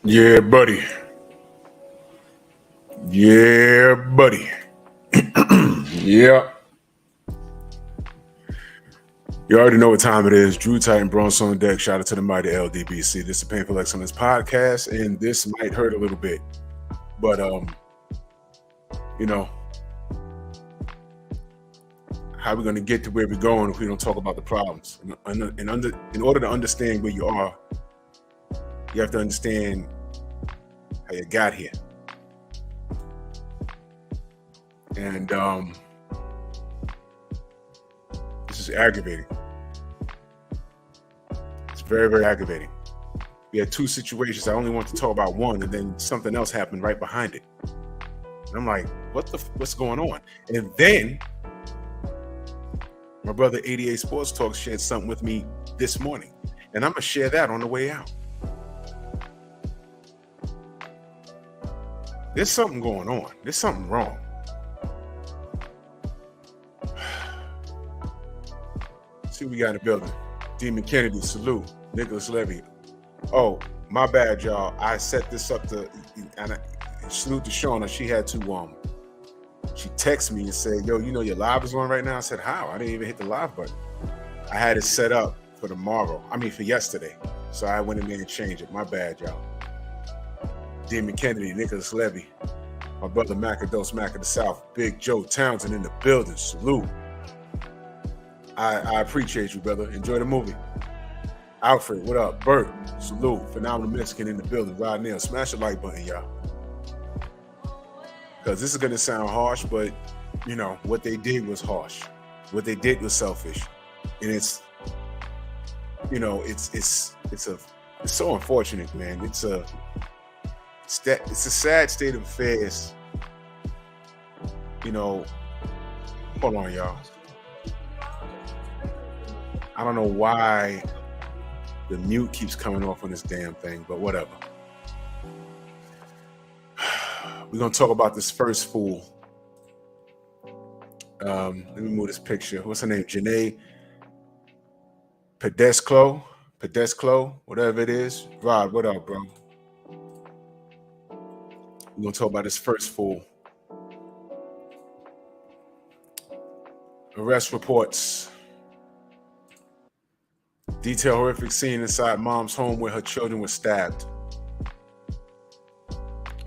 Yeah, buddy. Yeah, buddy. Yeah. You already know what time it is. Drew Titan Bronson on deck. Shout out to the mighty LDBC. This is the Painful Excellence podcast, and this might hurt a little bit. But you know, how are we gonna get to where we're going if we don't talk about the problems? In order to understand where you are, you have to understand how you got here. And this is aggravating. It's very, very aggravating. We had two situations. I only want to talk about one, and then something else happened right behind it. And I'm like, what's going on? And then my brother 88 Sports Talk shared something with me this morning, and I'm gonna share that on the way out. There's something going on. There's something wrong. See what we got in the building. Demon Kennedy, salute. Nicholas Levy. Oh, my bad, y'all. I set this up to, and salute to Shauna. She had to, she texted me and said, yo, you know your live is on right now? I said, how? I didn't even hit the live button. I had it set up for for yesterday. So I went in there and changed it. My bad, y'all. Demon Kennedy, Nicholas Levy. My brother Macados, Mac of the South. Big Joe Townsend in the building. Salute. I appreciate you, brother. Enjoy the movie. Alfred, what up? Bert, salute. Phenomenal Mexican in the building. Rod Nail, smash the like button, y'all. Because this is going to sound harsh, but, you know, what they did was harsh. What they did was selfish. And it's, you know, it's so unfortunate, man. It's a sad state of affairs. You know, hold on, y'all. I don't know why the mute keeps coming off on this damn thing, but whatever. We're going to talk about this first fool. Let me move this picture. What's her name? Janae Pedesclo, whatever it is. Rod, what up, bro? We're going to talk about this first fool. Arrest reports. Detail horrific scene inside mom's home where her children were stabbed.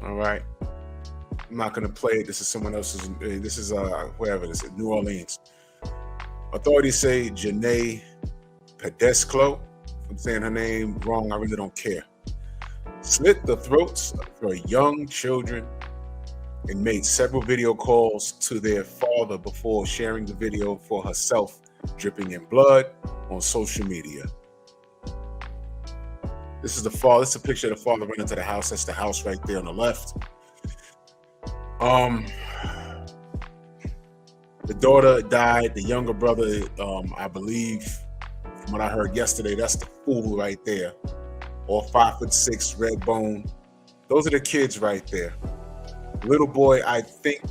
All right. I'm not going to play it. This is someone else's. This is wherever this is, New Orleans. Authorities say Janae Pedesclo, if I'm saying her name wrong, I really don't care, slit the throats of her young children and made several video calls to their father before sharing the video for herself, dripping in blood, on social media. This is the father. This is a picture of the father running to the house. That's the house right there on the left. The daughter died. The younger brother, I believe, from what I heard yesterday, that's the fool right there. All 5'6", red bone. Those are the kids right there. Little boy, I think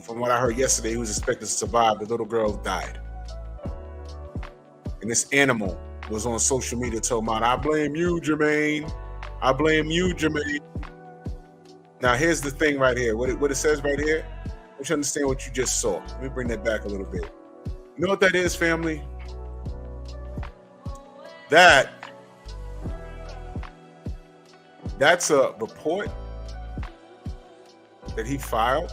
from what I heard yesterday, he was expected to survive. The little girl died. And this animal was on social media talking about, I blame you, Jermaine. I blame you, Jermaine. Now, here's the thing right here. What it says right here, I want you to understand what you just saw. Let me bring that back a little bit. You know what that is, family? That's a report that he filed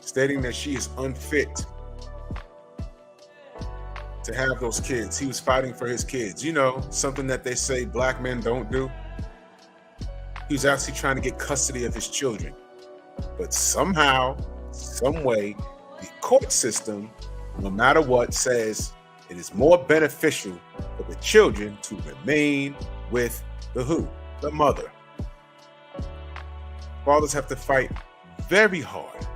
stating that she is unfit to have those kids. He was fighting for his kids. You know, something that they say black men don't do. He was actually trying to get custody of his children. But somehow, some way, the court system, no matter what, says it is more beneficial for the children to remain with the who? The mother. Fathers have to fight very hard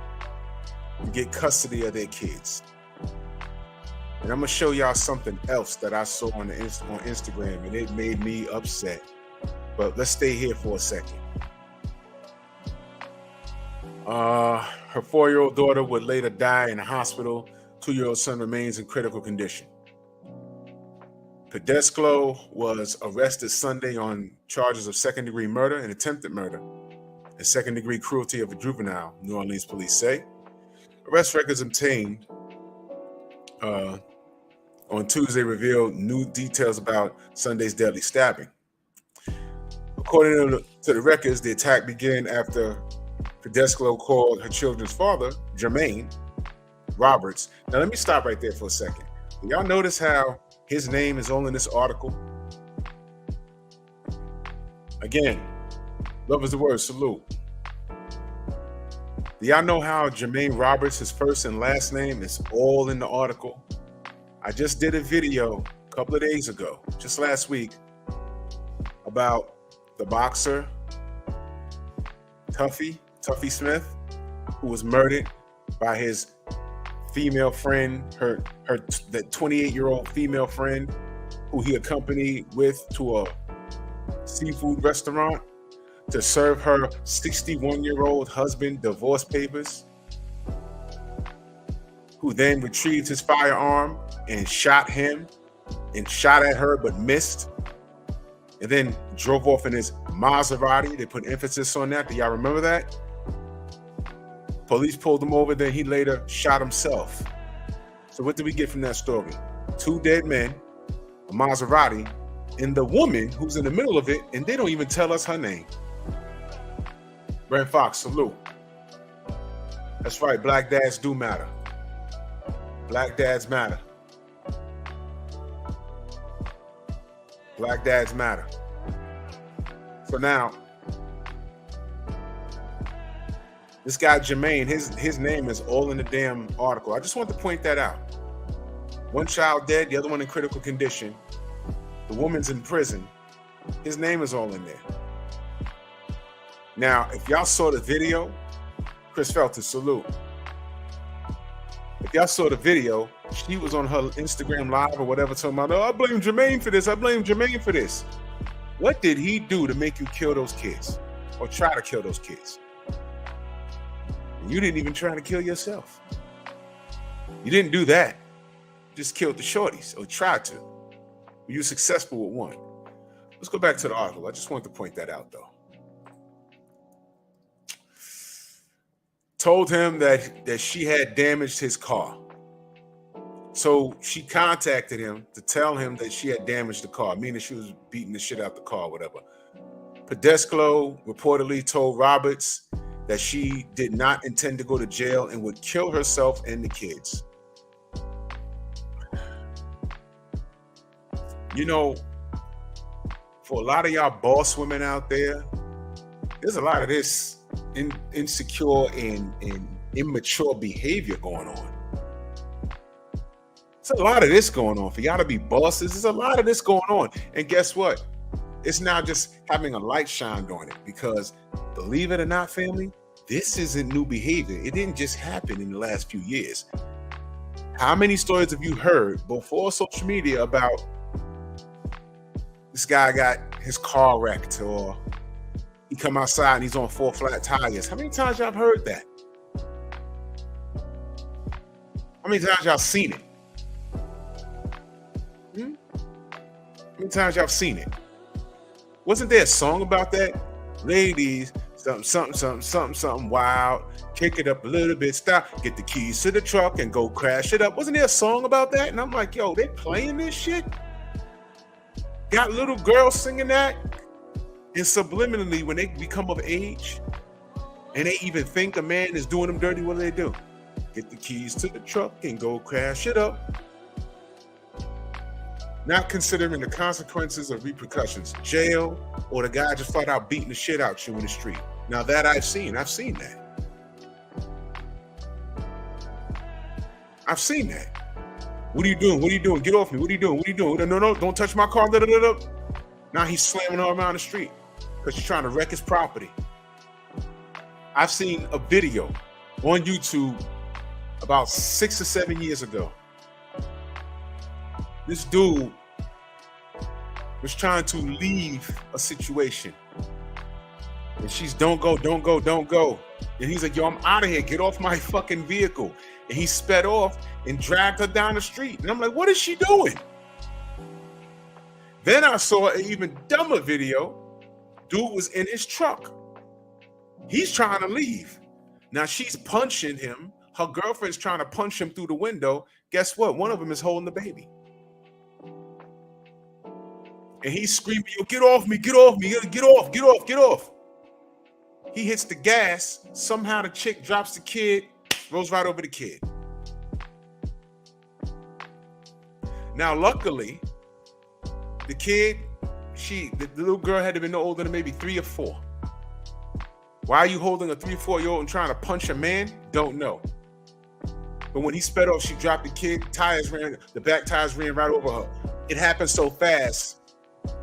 to get custody of their kids. And I'm going to show y'all something else that I saw on Instagram, and it made me upset. But let's stay here for a second. Her 4-year-old daughter would later die in a hospital. 2-year-old son remains in critical condition. Pedesclo was arrested Sunday on charges of second-degree murder and attempted murder and second-degree cruelty of a juvenile, New Orleans police say. Arrest records obtained on Tuesday revealed new details about Sunday's deadly stabbing. According to the records, the attack began after Pedesclo called her children's father, Jermaine Roberts. Now, let me stop right there for a second. Do y'all notice how his name is all in this article? Again, love is the word, salute. Do y'all know how Jermaine Roberts, his first and last name, is all in the article? I just did a video a couple of days ago, just last week, about the boxer, Tuffy Smith, who was murdered by his female friend, the 28-year-old female friend who he accompanied with to a seafood restaurant to serve her 61-year-old husband divorce papers, who then retrieved his firearm and shot him and shot at her but missed, and then drove off in his Maserati. They put emphasis on that. Do y'all remember that? Police pulled him over, then he later shot himself. So what did we get from that story? 2 dead men, a Maserati, and the woman who's in the middle of it, and they don't even tell us her name. Brent Fox, salute. That's right, black dads do matter. Black dads matter. Black dads matter. So now, this guy Jermaine, his name is all in the damn article. I just want to point that out. One child dead, the other one in critical condition. The woman's in prison. His name is all in there. Now, if y'all saw the video, Chris Felton, salute. If y'all saw the video, she was on her Instagram Live or whatever talking about, oh, I blame Jermaine for this. I blame Jermaine for this. What did he do to make you kill those kids or try to kill those kids? You didn't even try to kill yourself. You didn't do that. You just killed the shorties or tried to. You were successful with one. Let's go back to the article. I just wanted to point that out, though. Told him that she had damaged his car. So she contacted him to tell him that she had damaged the car, meaning she was beating the shit out the car, whatever. Pedesclo reportedly told Roberts that she did not intend to go to jail and would kill herself and the kids. You know, for a lot of y'all boss women out there, there's a lot of this insecure and immature behavior going on. There's a lot of this going on. For y'all to be bosses, there's a lot of this going on. And guess what? It's now just having a light shined on it, because believe it or not, family, this isn't new behavior. It didn't just happen in the last few years. How many stories have you heard before social media about this guy got his car wrecked, or he come outside and he's on 4 flat tires? How many times y'all heard that? How many times y'all seen it? How many times y'all seen it? Wasn't there a song about that? Ladies, something wild. Kick it up a little bit, stop, get the keys to the truck and go crash it up. Wasn't there a song about that? And I'm like, yo, they playing this shit? Got little girls singing that? And subliminally, when they become of age and they even think a man is doing them dirty, what do they do? Get the keys to the truck and go crash it up. Not considering the consequences or repercussions, jail, or the guy just flat out beating the shit out you in the street. Now that I've seen that. I've seen that. What are you doing? What are you doing? Get off me. What are you doing? What are you doing? No, don't touch my car. Now he's slamming her around the street because she's trying to wreck his property. I've seen a video on YouTube about 6 or 7 years ago. This dude was trying to leave a situation. And she's, don't go. And he's like, yo, I'm out of here. Get off my fucking vehicle. And he sped off and dragged her down the street. And I'm like, what is she doing? Then I saw an even dumber video. Dude was in his truck. He's trying to leave. Now she's punching him. Her girlfriend's trying to punch him through the window. Guess what? One of them is holding the baby. And he's screaming, "Yo, get off me, get off me, get off, get off, get off." He hits the gas. Somehow the chick drops the kid, rolls right over the kid. Now, luckily, the kid, the little girl had to be no older than maybe 3 or 4. Why are you holding a 3 or 4-year-old and trying to punch a man? Don't know. But when he sped off, she dropped the kid. The back tires ran right over her. It happened so fast.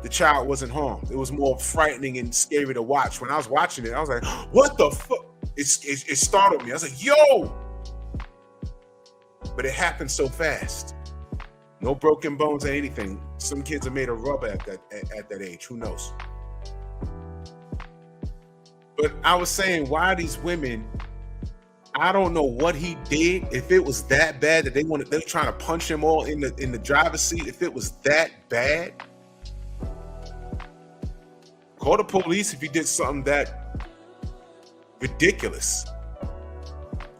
The child wasn't harmed. It was more frightening and scary to watch. When I was watching it, I was like, what the fuck? It startled me. I was like, yo! But it happened so fast. No broken bones or anything. Some kids are made of rubber at that age. Who knows? But I was saying, why these women, I don't know what he did. If it was that bad that they were trying to punch him all in the driver's seat, if it was that bad, call the police if he did something that ridiculous.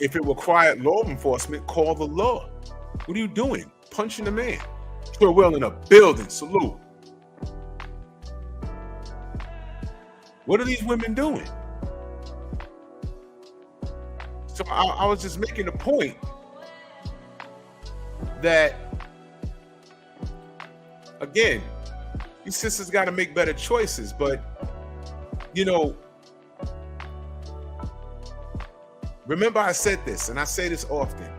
If it required law enforcement, call the law. What are you doing? Punching a man. You're well in a building. Salute. What are these women doing? So I was just making the point that, again, these sisters got to make better choices. But, remember I said this, and I say this often.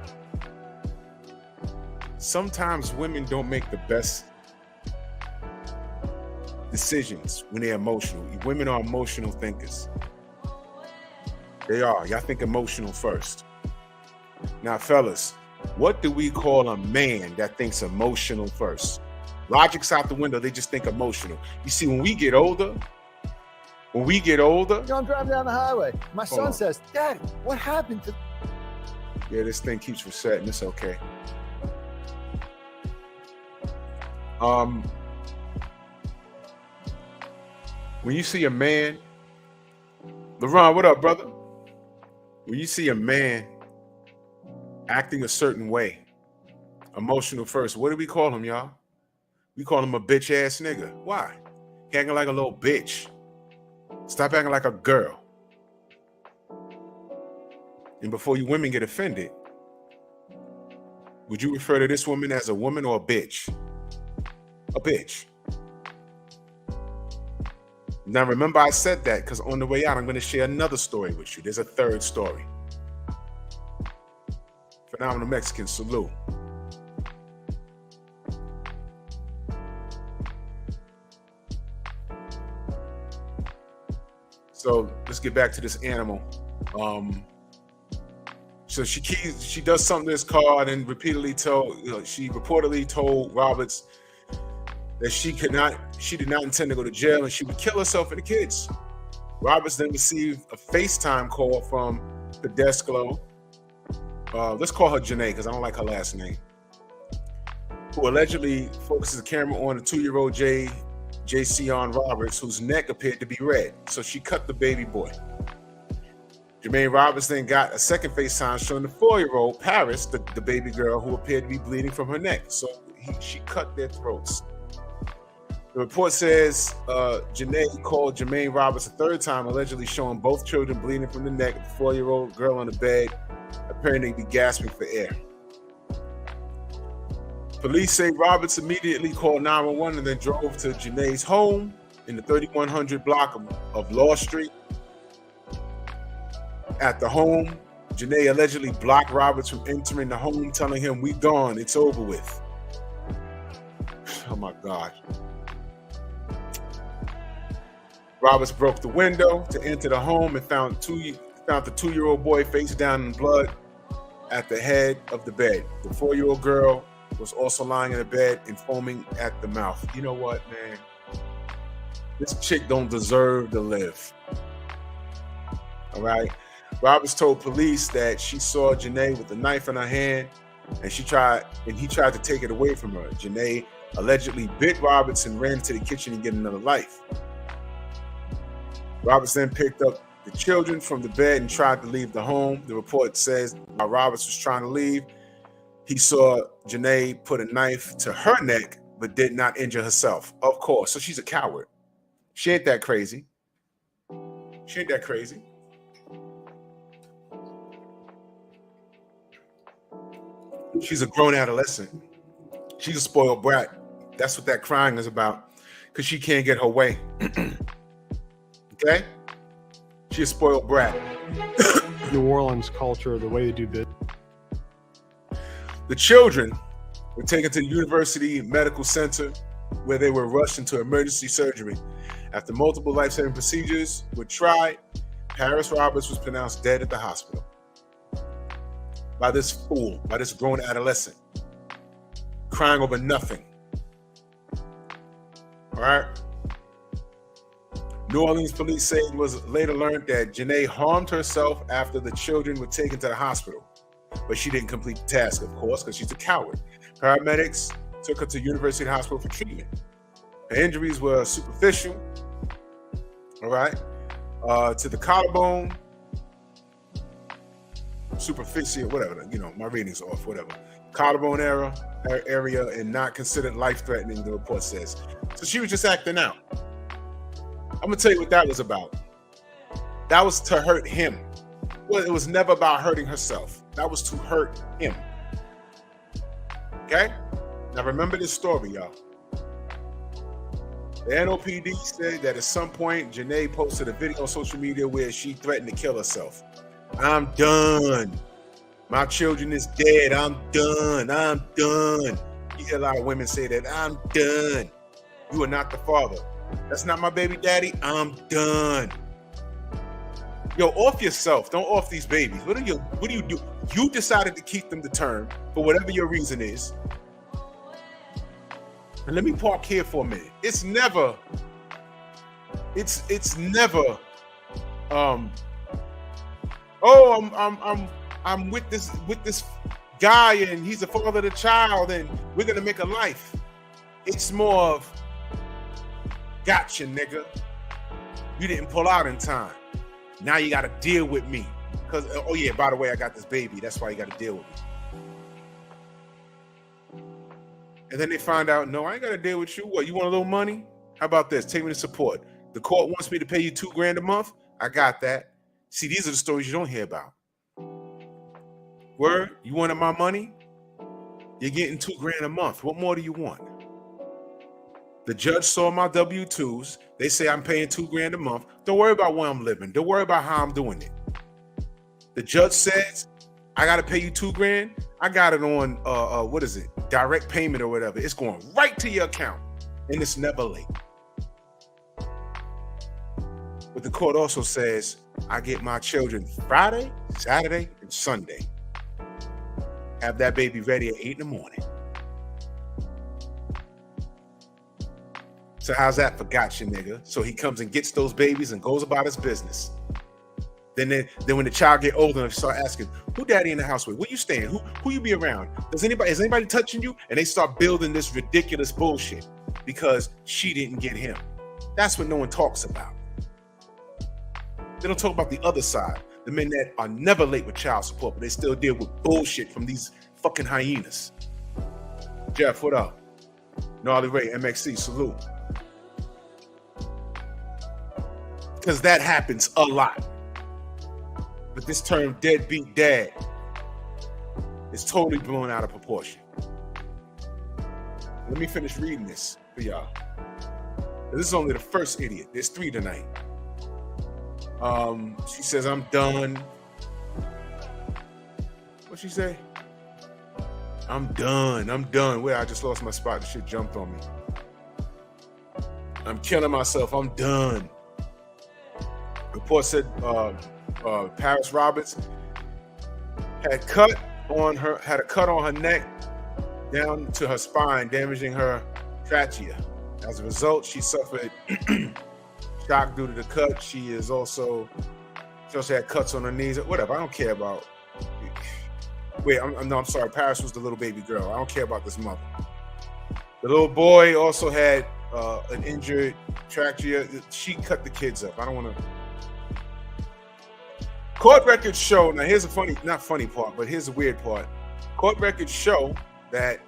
Sometimes women don't make the best decisions when they're emotional. Women are emotional thinkers. They are. Y'all think emotional first. Now, fellas, what do we call a man that thinks emotional first? Logic's out the window. They just think emotional. You see, when we get older, I'm driving down the highway. My son says, "Daddy, what happened to..." Yeah, this thing keeps resetting. It's okay. When you see a man, LeRon, what up, brother? When you see a man acting a certain way, emotional first, what do we call him, y'all? We call him a bitch ass nigga. Why? He acting like a little bitch. Stop acting like a girl. And before you women get offended, would you refer to this woman as a woman or a bitch? A bitch. Now, remember I said that because on the way out, I'm going to share another story with you. There's a third story. Phenomenal Mexican, salute. So let's get back to this animal. So she does something to this car and repeatedly she reportedly told Roberts that she did not intend to go to jail and she would kill herself and the kids. Roberts then received a FaceTime call from Pedesclo. Let's call her Janae because I don't like her last name. Who allegedly focuses the camera on a 2-year-old J.C.on Roberts, whose neck appeared to be red. So she cut the baby boy. Jermaine Roberts then got a second FaceTime showing the 4-year-old Paris, the baby girl, who appeared to be bleeding from her neck. So she cut their throats. The report says Janae called Jermaine Roberts a third time, allegedly showing both children bleeding from the neck, the 4-year-old girl on the bed, apparently be gasping for air. Police say Roberts immediately called 911 and then drove to Janae's home in the 3100 block of Law Street. At the home, Janae allegedly blocked Roberts from entering the home, telling him, "We gone, it's over with." Oh my God. Roberts broke the window to enter the home and found the 2-year-old boy face down in blood at the head of the bed. The 4-year-old girl was also lying in the bed and foaming at the mouth. You know what, man? This chick don't deserve to live. All right? Roberts told police that she saw Janae with a knife in her hand and he tried to take it away from her. Janae allegedly bit Roberts and ran to the kitchen to get another life. Roberts then picked up the children from the bed and tried to leave the home. The report says while Roberts was trying to leave, he saw Janae put a knife to her neck, but did not injure herself. Of course, so she's a coward. She ain't that crazy. She ain't that crazy. She's a grown adolescent. She's a spoiled brat. That's what that crying is about, because she can't get her way. Okay? She's a spoiled brat. New Orleans culture, the way they do business. The children were taken to the University Medical Center, where they were rushed into emergency surgery. After multiple life-saving procedures were tried, Paris Roberts was pronounced dead at the hospital by this fool, by this grown adolescent, crying over nothing. All right? New Orleans police say it was later learned that Janae harmed herself after the children were taken to the hospital, but she didn't complete the task, of course, because she's a coward. Paramedics took her to University Hospital for treatment. Her injuries were superficial, all right, to the collarbone, superficial, whatever, you know, my reading's off, whatever. Collarbone area and not considered life-threatening, the report says. So she was just acting out. I'm gonna tell you what that was about. That was to hurt him. Well, it was never about hurting herself. That was to hurt him. Okay? Now remember this story, y'all. The NOPD said that at some point, Janae posted a video on social media where she threatened to kill herself. I'm done. My children is dead. I'm done. I'm done. You hear a lot of women say that. I'm done. You are not the father. That's not my baby daddy. I'm done. Yo, off yourself. Don't off these babies. What do you do? You decided to keep them to term for whatever your reason is. And let me park here for a minute. It's never I'm with this guy and he's the father of the child and we're gonna make a life. It's more of gotcha, nigga. You didn't pull out in time. Now you gotta deal with me. Because oh yeah, by the way, I got this baby. That's why you gotta deal with me. And then they find out, no, I ain't gotta deal with you. What, you want a little money? How about this? Take me to support. The court wants me to pay you $2,000 a month. I got that. See, these are the stories you don't hear about. Word, you wanted my money? You're getting $2,000 a month. What more do you want? The judge saw my W-2s. They say I'm paying $2,000 a month. Don't worry about where I'm living. Don't worry about how I'm doing it. The judge says, I got to pay you $2,000. I got it on, what is it? Direct payment or whatever. It's going right to your account. And it's never late. But the court also says, I get my children Friday, Saturday, and Sunday. Have that baby ready at 8 in the morning. So how's that for gotcha, nigga? So he comes and gets those babies and goes about his business. Then when the child get older and start asking, who daddy in the house with? Where you staying? Who you be around? Is anybody touching you? And they start building this ridiculous bullshit because she didn't get him. That's what no one talks about. They don't talk about the other side. The men that are never late with child support, but they still deal with bullshit from these fucking hyenas. Jeff, what up? Gnarly Ray, MXC, salute. Because that happens a lot. But this term deadbeat dad is totally blown out of proportion. Let me finish reading this for y'all. This is only the first idiot. There's 3 tonight. She says, I'm done. What'd she say? I'm done. Wait, I just lost my spot. The shit jumped on me. I'm killing myself. I'm done. Report said Paris Roberts had a cut on her neck down to her spine, damaging her trachea. As a result, she suffered shock due to the cut. She also had cuts on her knees. Whatever, I don't care about. Wait, I'm sorry. Paris was the little baby girl. I don't care about this mother. The little boy also had an injured trachea. She cut the kids up. I don't want to. Court records show. Now, here's a not funny part, but here's a weird part. Court records show that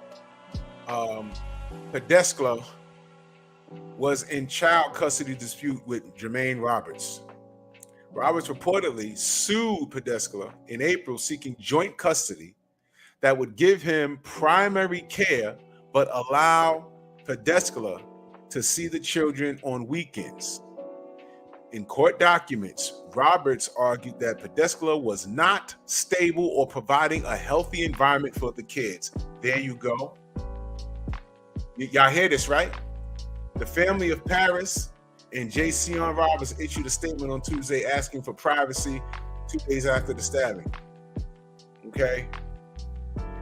Pedescla was in child custody dispute with Jermaine Roberts. Roberts reportedly sued Pedescla in April seeking joint custody that would give him primary care but allow Pedescla to see the children on weekends. In court documents, Roberts argued that Pedescla was not stable or providing a healthy environment for the kids. There you go. Y'all hear this, right? The family of Paris and J.C.on Roberts issued a statement on Tuesday asking for privacy 2 days after the stabbing. Okay?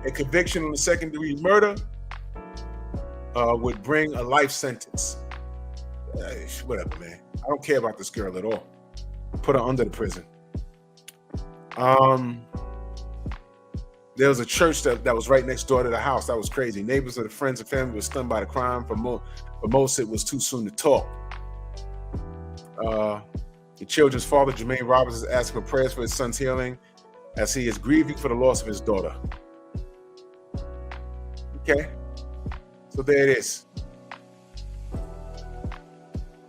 A conviction on the second-degree murder would bring a life sentence. Whatever, man. I don't care about this girl at all. Put her under the prison. There was a church that was right next door to the house. That was crazy. Neighbors of the friends and family were stunned by the crime. For most, it was too soon to talk. The children's father, Jermaine Roberts, is asking for prayers for his son's healing as he is grieving for the loss of his daughter. Okay. So there it is.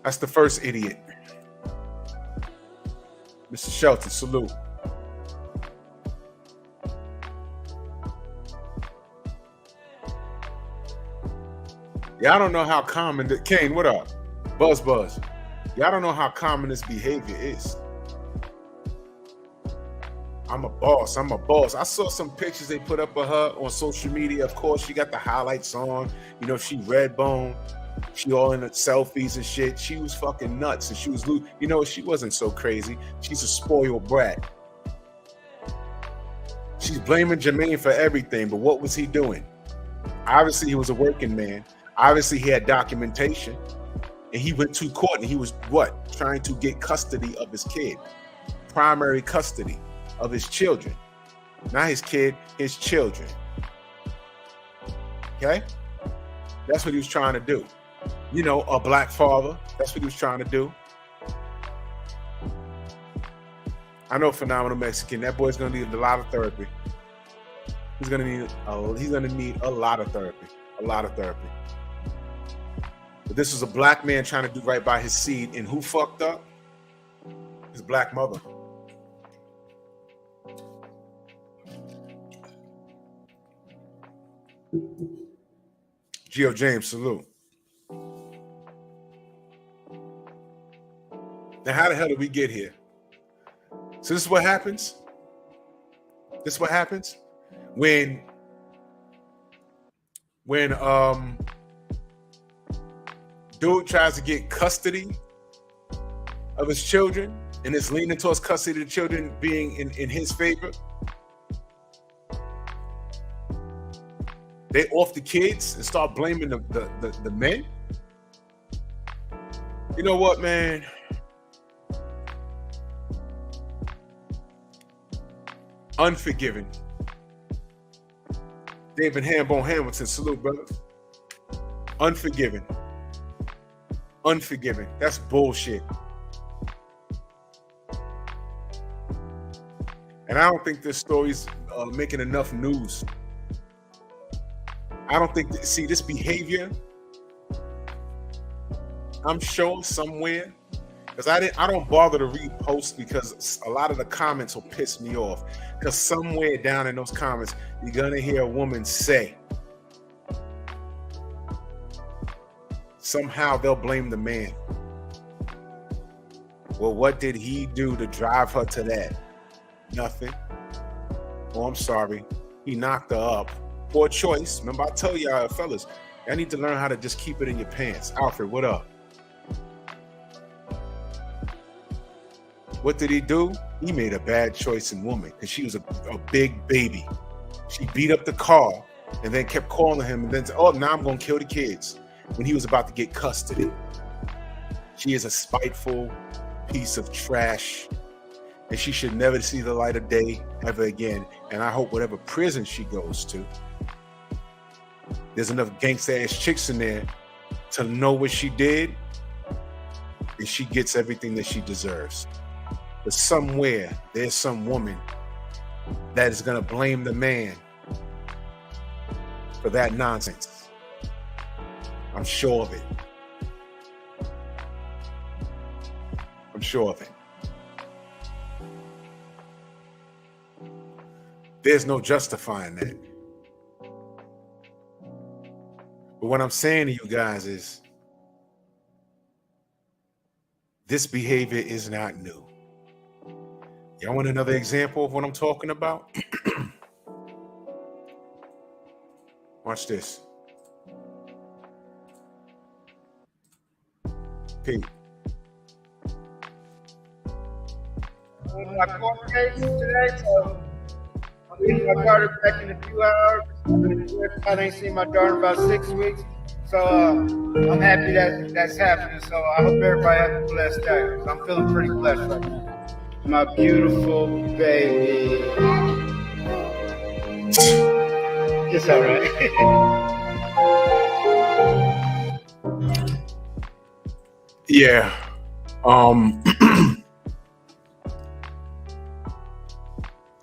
That's the first idiot. Mr. Shelton, salute. Y'all don't know how common Kane, what up? Buzz. Y'all don't know how common this behavior is. I'm a boss. I saw some pictures they put up of her on social media. Of course, she got the highlights on. You know, she red bone. She all in the selfies and shit. She was fucking nuts, and she was, you know, she wasn't so crazy. She's a spoiled brat. She's blaming Jermaine for everything, but what was he doing? Obviously, he was a working man. Obviously, he had documentation, and he went to court, and he was what? Trying to get custody of his kid, primary custody of his children. Not his kid, his children. Okay? That's what he was trying to do. You know, a black father. That's what he was trying to do. I know, Phenomenal Mexican. That boy's gonna need a lot of therapy. He's gonna need a lot of therapy. A lot of therapy. But this was a black man trying to do right by his seed, and who fucked up? His black mother. Geo James, salute. Now, how the hell did we get here? So this is what happens. This is what happens when dude tries to get custody of his children and is leaning towards custody of the children being in his favor. They off the kids and start blaming the men. You know what, man? Unforgiving. David Hambone Hamilton, salute, brother. Unforgiving. Unforgiving. That's bullshit. And I don't think this story's making enough news. I don't think see this behavior. I'm sure somewhere, because I don't bother to repost because a lot of the comments will piss me off. Because somewhere down in those comments, you're gonna hear a woman say, somehow they'll blame the man. Well, what did he do to drive her to that? Nothing. Oh, I'm sorry. He knocked her up. Poor choice. Remember, I tell y'all, fellas, y'all need to learn how to just keep it in your pants. Alfred, what up? What did he do? He made a bad choice in woman because she was a big baby. She beat up the car and then kept calling him and then said, oh, now I'm going to kill the kids when he was about to get custody. She is a spiteful piece of trash, and she should never see the light of day ever again. And I hope whatever prison she goes to, there's enough gangsta ass chicks in there to know what she did, and she gets everything that she deserves. But somewhere there's some woman that is gonna blame the man for that nonsense. I'm sure of it. I'm sure of it. There's no justifying that. But what I'm saying to you guys is, this behavior is not new. Y'all want another example of what I'm talking about? Watch this. P. My court case today, so I'm getting my daughter back in a few hours. I ain't seen my daughter in about 6 weeks, so I'm happy that that's happening. So I hope everybody has a blessed day. I'm feeling pretty blessed right now. My beautiful baby. It's all right. Yeah.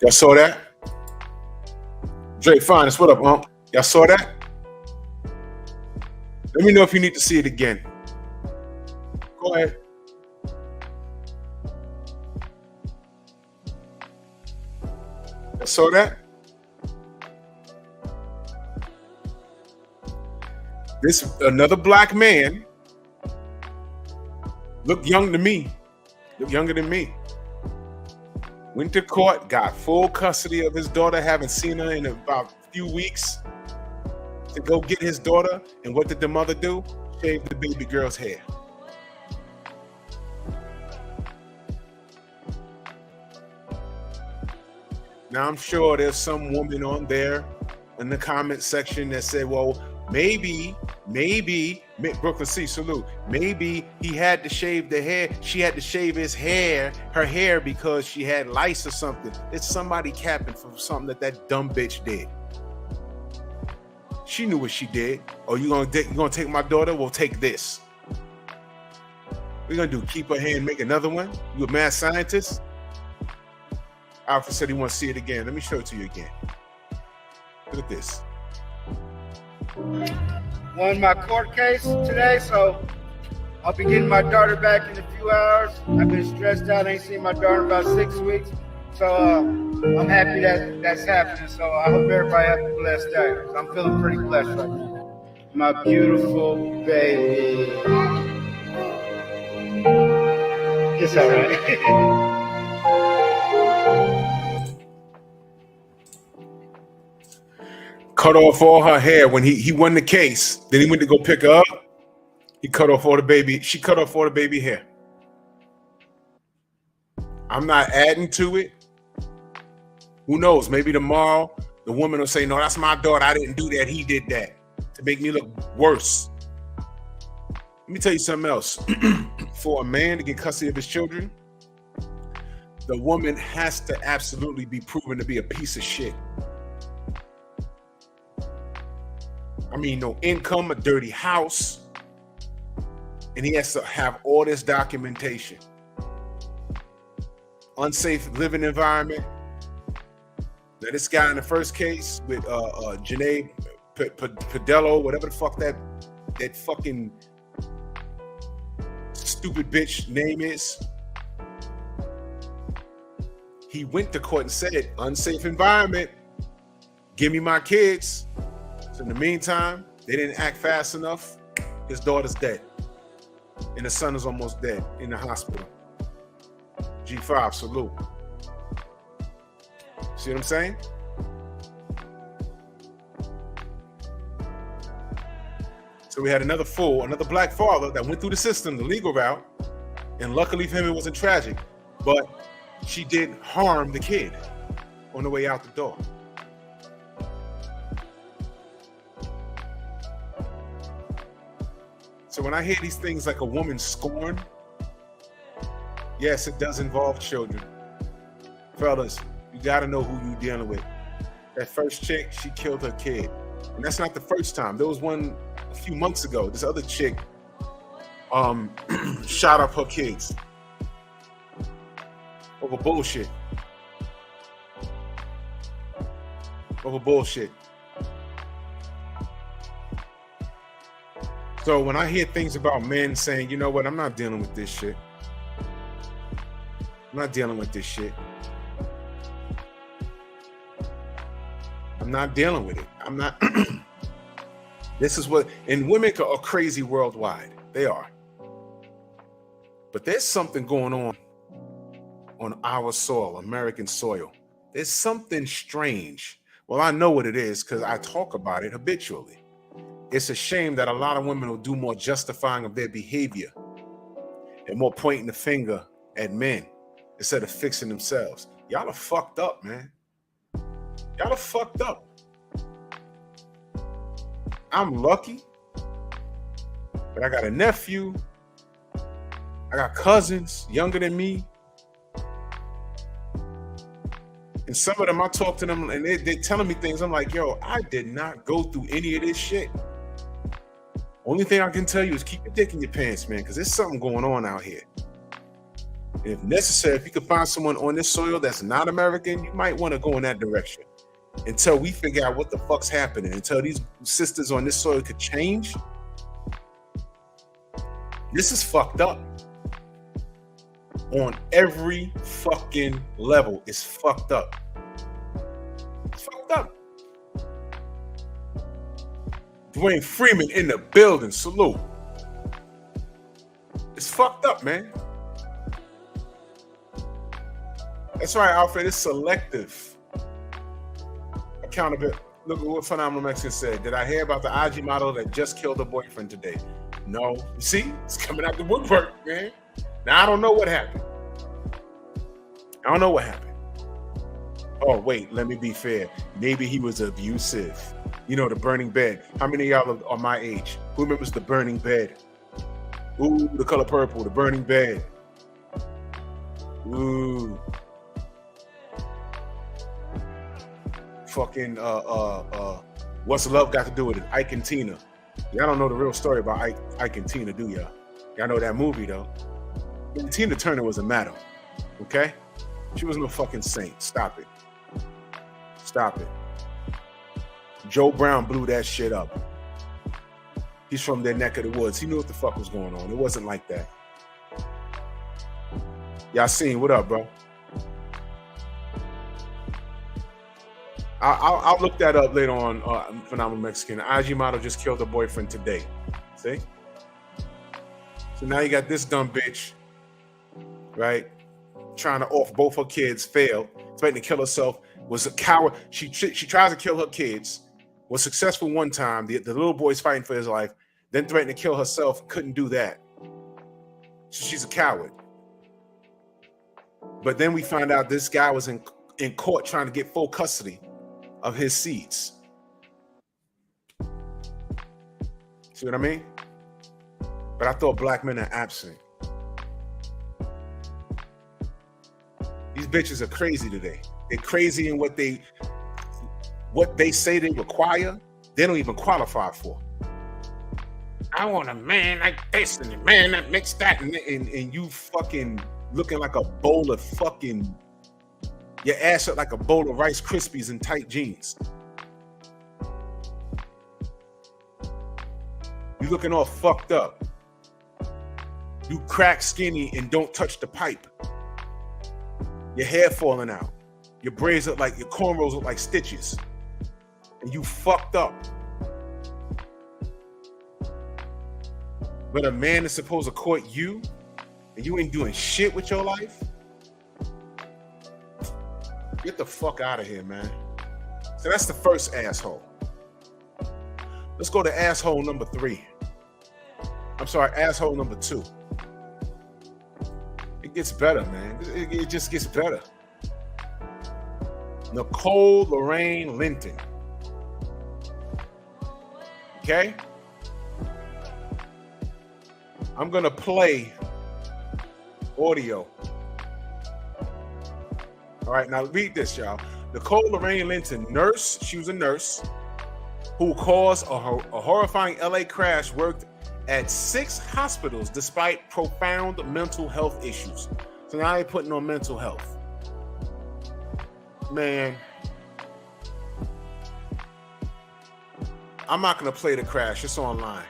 Y'all saw that? Drake Finest, what up, Y'all saw that? Let me know if you need to see it again. Go ahead. Y'all saw that? This another black man, looked young to me, looked younger than me. Went to court, got full custody of his daughter, haven't seen her in about a few weeks, to go get his daughter. And what did the mother do? Shave the baby girl's hair. Now I'm sure there's some woman on there in the comment section that said, well, maybe, Brooklyn C, salute. Maybe he had to shave the hair. She had to shave her hair because she had lice or something. It's somebody capping for something that dumb bitch did. She knew what she did. Oh, you gonna take my daughter? Well, take this. What you gonna do? Keep her hair and make another one? You a mad scientist? Alfred said he wants to see it again. Let me show it to you again. Look at this. Won my court case today, so I'll be getting my daughter back in a few hours. I've been stressed out, ain't seen my daughter in about 6 weeks, so I'm happy that that's happening. So I hope everybody has a blessed day. I'm feeling pretty blessed right now. My beautiful baby. It's all right. Cut off all her hair when he won the case. Then he went to go pick her up. He cut off all the baby. She cut off all the baby hair. I'm not adding to it. Who knows? Maybe tomorrow the woman will say, no, that's my daughter. I didn't do that. He did that to make me look worse. Let me tell you something else. For a man to get custody of his children, the woman has to absolutely be proven to be a piece of shit. I mean, no income, a dirty house, and he has to have all this documentation. Unsafe living environment. Now, this guy in the first case with Janae Padello, whatever the fuck that fucking stupid bitch name is, he went to court and said, unsafe environment, give me my kids. So in the meantime, they didn't act fast enough. His daughter's dead. And his son is almost dead in the hospital. G5, salute. See what I'm saying? So we had another fool, another black father that went through the system, the legal route. And luckily for him, it wasn't tragic. But she did harm the kid on the way out the door. So when I hear these things like a woman scorned, yes, it does involve children. Fellas, you gotta know who you're dealing with. That first chick, she killed her kid. And that's not the first time. There was one a few months ago. This other chick shot up her kids over bullshit. Over bullshit. So when I hear things about men saying, you know what, I'm not dealing with this shit. I'm not dealing with this shit. I'm not dealing with it. I'm not. This is what, and women are crazy worldwide. They are. But there's something going on our soil, American soil. There's something strange. Well, I know what it is because I talk about it habitually. It's a shame that a lot of women will do more justifying of their behavior and more pointing the finger at men instead of fixing themselves. Y'all are fucked up, man. Y'all are fucked up. I'm lucky, but I got a nephew. I got cousins younger than me. And some of them, I talk to them and they're telling me things. I'm like, yo, I did not go through any of this shit. Only thing I can tell you is keep your dick in your pants, man, because there's something going on out here. And if necessary, if you can find someone on this soil that's not American, you might want to go in that direction until we figure out what the fuck's happening, until these sisters on this soil could change. This is fucked up. On every fucking level, it's fucked up. It's fucked up. Dwayne Freeman in the building, salute. It's fucked up, man. That's right, Alfred, it's selective accountability. Look at what Phenomenal Mexican said. Did I hear about the IG model that just killed her boyfriend today? No. You see, it's coming out the woodwork, man. Now, I don't know what happened. I don't know what happened. Oh, wait, let me be fair. Maybe he was abusive. You know, the burning bed. How many of y'all are my age? Who remembers the burning bed? Ooh, the color purple, the burning bed. Ooh. Fucking, what's love got to do with it? Ike and Tina. Y'all don't know the real story about Ike and Tina, do y'all? Y'all know that movie, though. And Tina Turner was a madam, okay? She was no fucking saint. Stop it. Stop it. Joe Brown blew that shit up. He's from their neck of the woods. He knew what the fuck was going on. It wasn't like that. Y'all seen, what up, bro? I'll look that up later on, Phenomenal Mexican. IG model just killed her boyfriend today. See? So now you got this dumb bitch, right? Trying to off both her kids, failed, threatened to kill herself, was a coward. She tries to kill her kids, was successful one time. The little boy's fighting for his life, then threatened to kill herself, couldn't do that. So she's a coward. But then we find out this guy was in court trying to get full custody of his seeds. See what I mean? But I thought black men are absent. These bitches are crazy today. They're crazy in what they say they require, they don't even qualify for. I want a man like this and a man that makes that, and you fucking looking like a bowl of fucking, your ass up like a bowl of Rice Krispies in tight jeans. You looking all fucked up. You crack skinny and don't touch the pipe. Your hair falling out. Your braids look like, your cornrows look like stitches. And you fucked up. But a man is supposed to court you and you ain't doing shit with your life? Get the fuck out of here, man. So that's the first asshole. Let's go to asshole number 3. I'm sorry, asshole number 2. It gets better, man. It just gets better. Nicole Lorraine Linton. Okay? I'm gonna play audio. All right, now read this, y'all. Nicole Lorraine Linton, nurse. She was a nurse. who caused a horrifying LA crash, worked at 6 hospitals despite profound mental health issues. So now they're putting on mental health. Man, I'm not going to play the crash. It's online.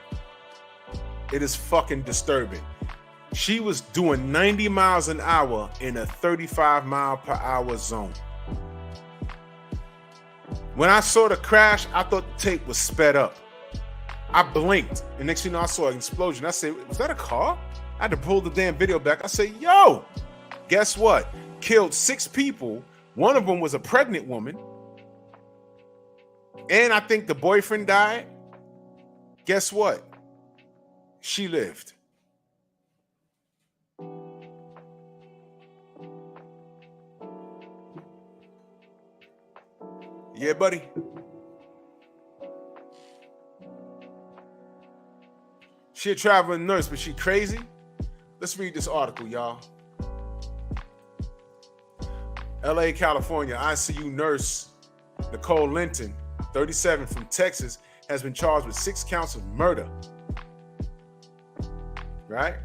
It is fucking disturbing. She was doing 90 miles an hour in a 35 mile per hour zone. When I saw the crash, I thought the tape was sped up. I blinked, and next thing you know, I saw an explosion. I said, was that a car? I had to pull the damn video back. I said, yo, guess what? Killed 6 people. One of them was a pregnant woman. And I think the boyfriend died. Guess what? She lived. Yeah, buddy. She a traveling nurse, but she crazy. Let's read this article, y'all. LA, California, ICU nurse Nicole Linton, 37, from Texas, has been charged with 6 counts of murder. Right?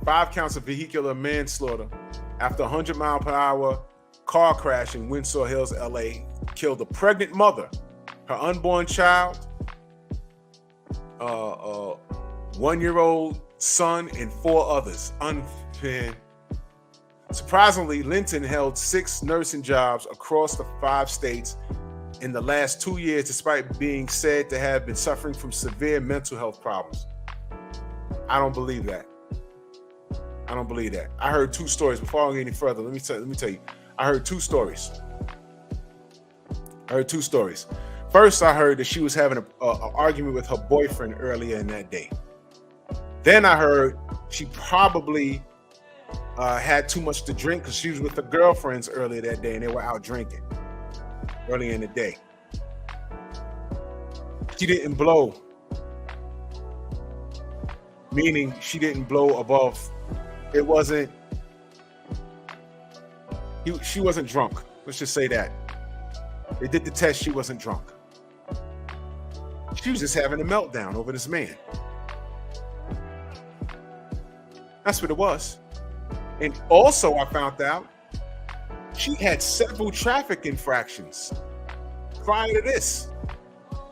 5 counts of vehicular manslaughter after a 100 mile per hour car crash in Windsor Hills, LA, killed a pregnant mother, her unborn child, 1-year-old son, and 4 others. Surprisingly, Linton held 6 nursing jobs across the 5 states in the last 2 years, despite being said to have been suffering from severe mental health problems. I don't believe that. I don't believe that. I heard 2 stories. Before I go any further, let me tell you. I heard 2 stories. First, I heard that she was having an argument with her boyfriend earlier in that day. Then I heard she probably had too much to drink because she was with her girlfriends earlier that day and they were out drinking earlier in the day. She didn't blow, meaning she didn't blow above. It wasn't. She wasn't drunk. Let's just say that. They did the test. She wasn't drunk. She was just having a meltdown over this man. That's what it was. And also, I found out she had several traffic infractions prior to this.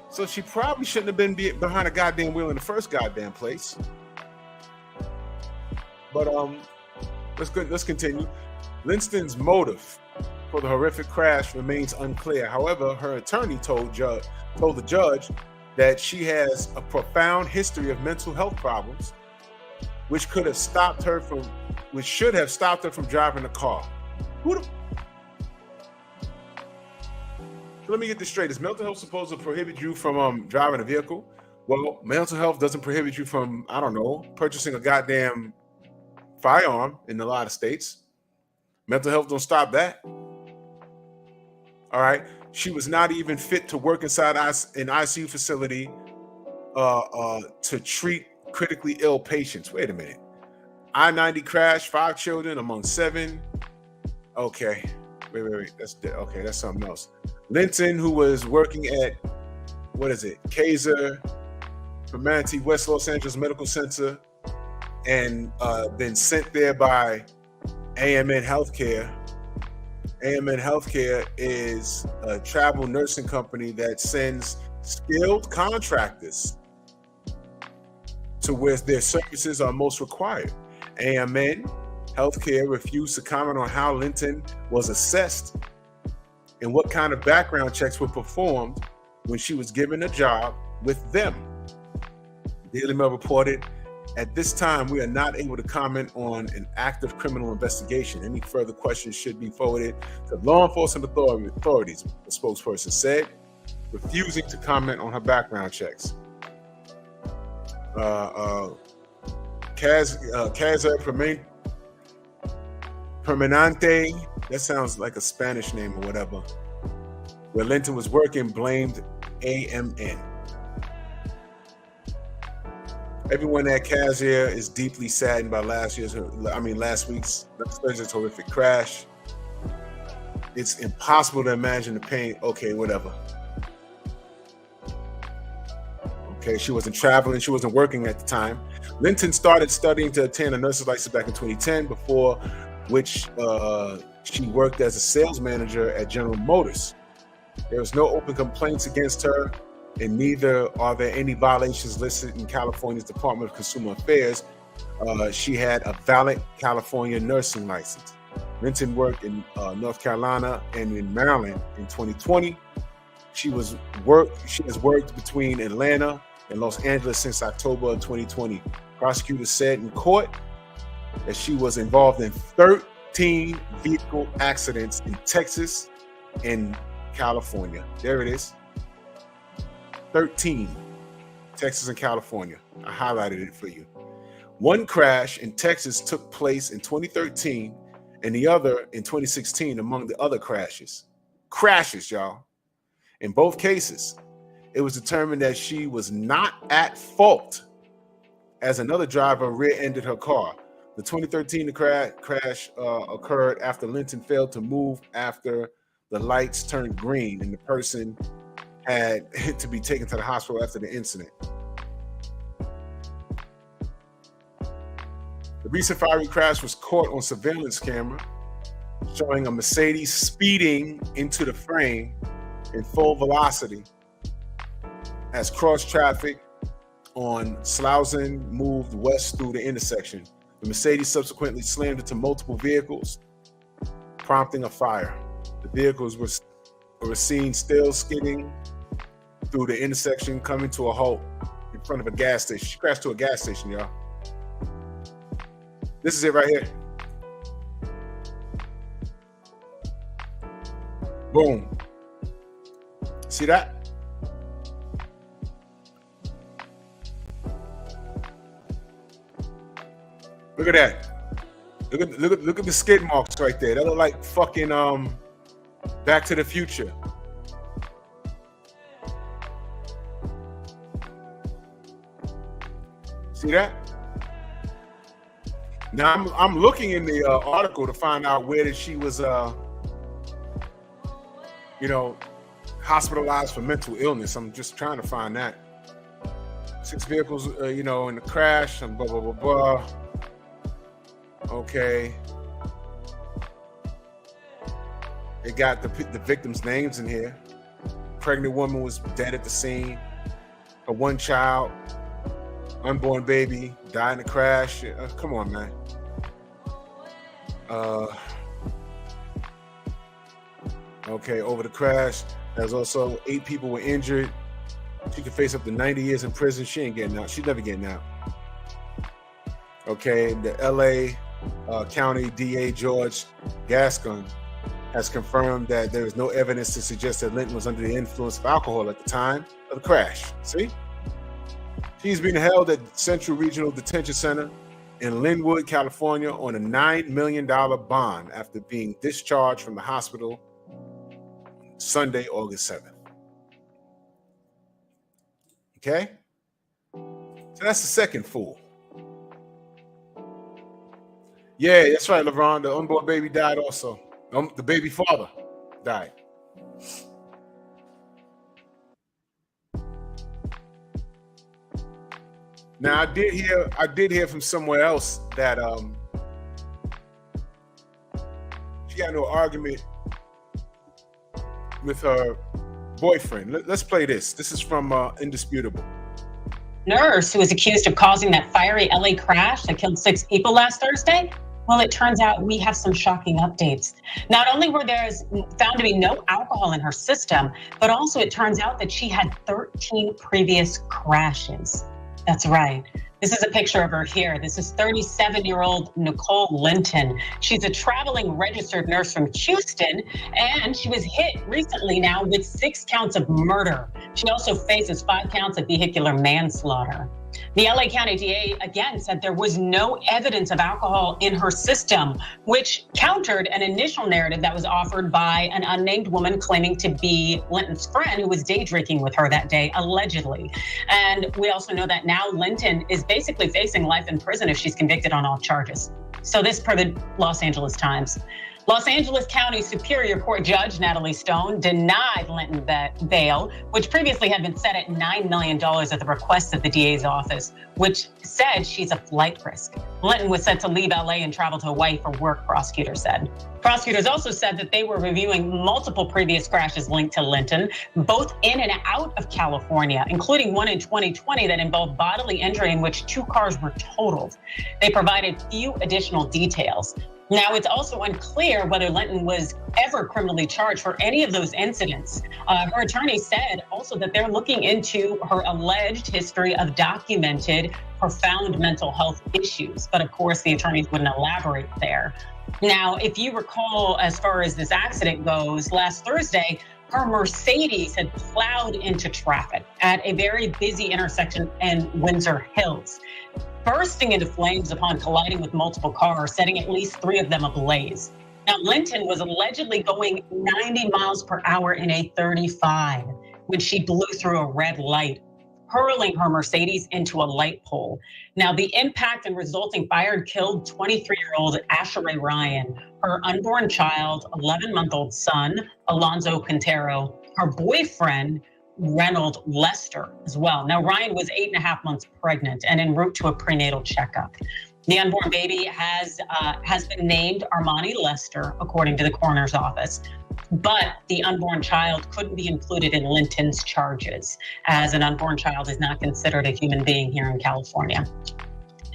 So she probably shouldn't have been behind a goddamn wheel in the first goddamn place. But let's continue. Linton's motive for the horrific crash remains unclear. However, her attorney told the judge that she has a profound history of mental health problems, which should have stopped her from driving a car. So let me get this straight. Is mental health supposed to prohibit you from driving a vehicle? Well, mental health doesn't prohibit you from, I don't know, purchasing a goddamn firearm in a lot of states. Mental health don't stop that. All right. She was not even fit to work inside an ICU facility to treat critically ill patients. Wait a minute. I-90 crash, 5 children among 7. Okay. Wait. That's something else. Linton, who was working at, Kaiser Permanente West Los Angeles Medical Center, and been sent there by AMN Healthcare. AMN Healthcare is a travel nursing company that sends skilled contractors to where their services are most required. AMN Healthcare refused to comment on how Linton was assessed and what kind of background checks were performed when she was given a job with them. Daily Mail reported, "At this time, we are not able to comment on an active criminal investigation. Any further questions should be forwarded to law enforcement authorities," the spokesperson said, refusing to comment on her background checks. Kaiser Permanente, that sounds like a Spanish name or whatever, where Linton was working, blamed AMN. Everyone at Kaiser is deeply saddened by last week's Thursday's horrific crash. It's impossible to imagine the pain. Okay, whatever. Okay, she wasn't traveling, she wasn't working at the time. Linton started studying to obtain a nurse's license back in 2010, before which she worked as a sales manager at General Motors. There was no open complaints against her, and neither are there any violations listed in California's Department of Consumer Affairs. She had a valid California nursing license. Linton worked in North Carolina and in Maryland in 2020. She has worked between Atlanta and Los Angeles since October of 2020. Prosecutors said in court that she was involved in 13 vehicle accidents in Texas and California. There it is. 13. Texas and California. I highlighted it for you. One crash in Texas took place in 2013 and the other in 2016 among the other crashes. Crashes, y'all. In both cases, it was determined that she was not at fault as another driver rear-ended her car. The 2013 crash occurred after Linton failed to move after the lights turned green and the person had to be taken to the hospital after the incident. The recent fiery crash was caught on surveillance camera, showing a Mercedes speeding into the frame in full velocity as cross traffic on Slauson moved west through the intersection. The Mercedes subsequently slammed into multiple vehicles, prompting a fire. The vehicles were seen still skidding through the intersection, coming to a halt in front of a gas station. She crashed to a gas station, y'all. This is it right here. Boom. See that? Look at that. Look at the skid marks right there. That look like fucking Back to the Future. See that? Now I'm looking in the article to find out where that she was hospitalized for mental illness. I'm just trying to find that. 6 vehicles in the crash and blah blah blah blah. Okay. It got the victims' names in here. Pregnant woman was dead at the scene. Her one child, unborn baby, died in the crash. Come on, man. Okay, over the crash, there's also 8 people were injured. She could face up to 90 years in prison. She ain't getting out. She's never getting out. Okay, the LA County DA George Gascon has confirmed that there is no evidence to suggest that Linton was under the influence of alcohol at the time of the crash. See? She's being held at Central Regional Detention Center in Linwood, California on a $9 million bond after being discharged from the hospital Sunday, August 7th. Okay? So that's the second fool. Yeah, that's right, LeBron. The unborn baby died also. The baby father died. Now I did hear from somewhere else that she got into an argument with her boyfriend. Let's play this. This is from Indisputable. Nurse who was accused of causing that fiery LA crash that killed 6 people last Thursday. Well, it turns out we have some shocking updates. Not only were there found to be no alcohol in her system, but also it turns out that she had 13 previous crashes. That's right. This is a picture of her here. This is 37-year-old Nicole Linton. She's a traveling registered nurse from Houston, and she was hit recently now with 6 counts of murder. She also faces 5 counts of vehicular manslaughter. The LA County DA again said there was no evidence of alcohol in her system, which countered an initial narrative that was offered by an unnamed woman claiming to be Linton's friend who was day drinking with her that day, allegedly. And we also know that now Linton is basically facing life in prison if she's convicted on all charges. So this per the Los Angeles Times. Los Angeles County Superior Court Judge Natalie Stone denied Linton bail, which previously had been set at $9 million at the request of the DA's office, which said she's a flight risk. Linton was set to leave LA and travel to Hawaii for work, prosecutors said. Prosecutors also said that they were reviewing multiple previous crashes linked to Linton, both in and out of California, including one in 2020 that involved bodily injury in which 2 cars were totaled. They provided few additional details. Now, it's also unclear whether Linton was ever criminally charged for any of those incidents. Her attorney said also that they're looking into her alleged history of documented profound mental health issues. But of course, the attorneys wouldn't elaborate there. Now, if you recall, as far as this accident goes, last Thursday, her Mercedes had plowed into traffic at a very busy intersection in Windsor Hills, bursting into flames upon colliding with multiple cars, setting at least 3 of them ablaze. Now, Linton was allegedly going 90 miles per hour in a 35 when she blew through a red light, hurling her Mercedes into a light pole. Now, the impact and resulting fire killed 23-year-old Asheray Ryan, her unborn child, 11-month-old son, Alonzo Quintero, her boyfriend, Reynold Lester, as well. Now, Ryan was 8.5 months pregnant and en route to a prenatal checkup. The unborn baby has been named Armani Lester, according to the coroner's office. But the unborn child couldn't be included in Linton's charges, as an unborn child is not considered a human being here in California.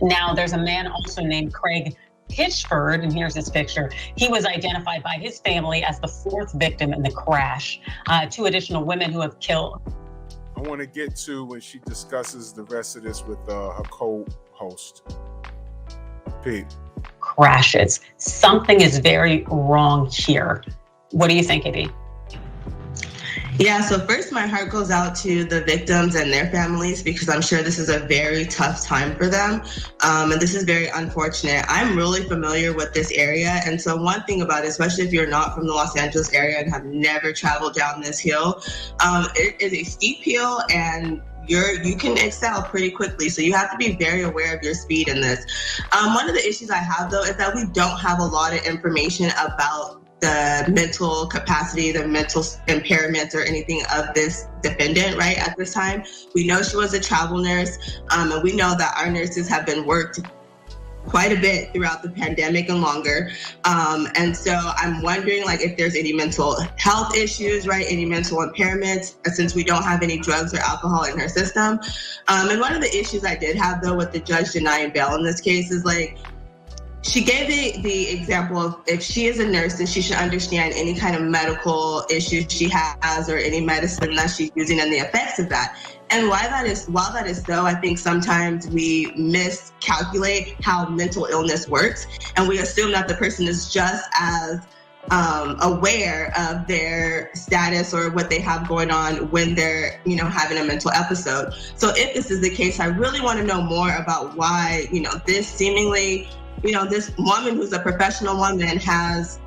Now, there's a man also named Craig Pitchford, and here's his picture. He was identified by his family as the 4th victim in the crash. 2 additional women who have killed. I want to get to when she discusses the rest of this with her co-host, P. Crashes. Something is very wrong here. What do you think, A.B.? Yeah, so first my heart goes out to the victims and their families because I'm sure this is a very tough time for them. And this is very unfortunate. I'm really familiar with this area. And so one thing about it, especially if you're not from the Los Angeles area and have never traveled down this hill, it is a steep hill and you can excel pretty quickly. So you have to be very aware of your speed in this. One of the issues I have though is that we don't have a lot of information about the mental capacity, the mental impairments or anything of this defendant, right, at this time. We know she was a travel nurse, and we know that our nurses have been worked quite a bit throughout the pandemic and longer. And so I'm wondering like if there's any mental health issues, right, any mental impairments, since we don't have any drugs or alcohol in her system. And one of the issues I did have though with the judge denying bail in this case is like, she gave the example of if she is a nurse, then she should understand any kind of medical issues she has or any medicine that she's using and the effects of that. And while that is so, I think sometimes we miscalculate how mental illness works, and we assume that the person is just as aware of their status or what they have going on when they're, having a mental episode. So if this is the case, I really want to know more about why, this seemingly, this woman who's a professional woman has,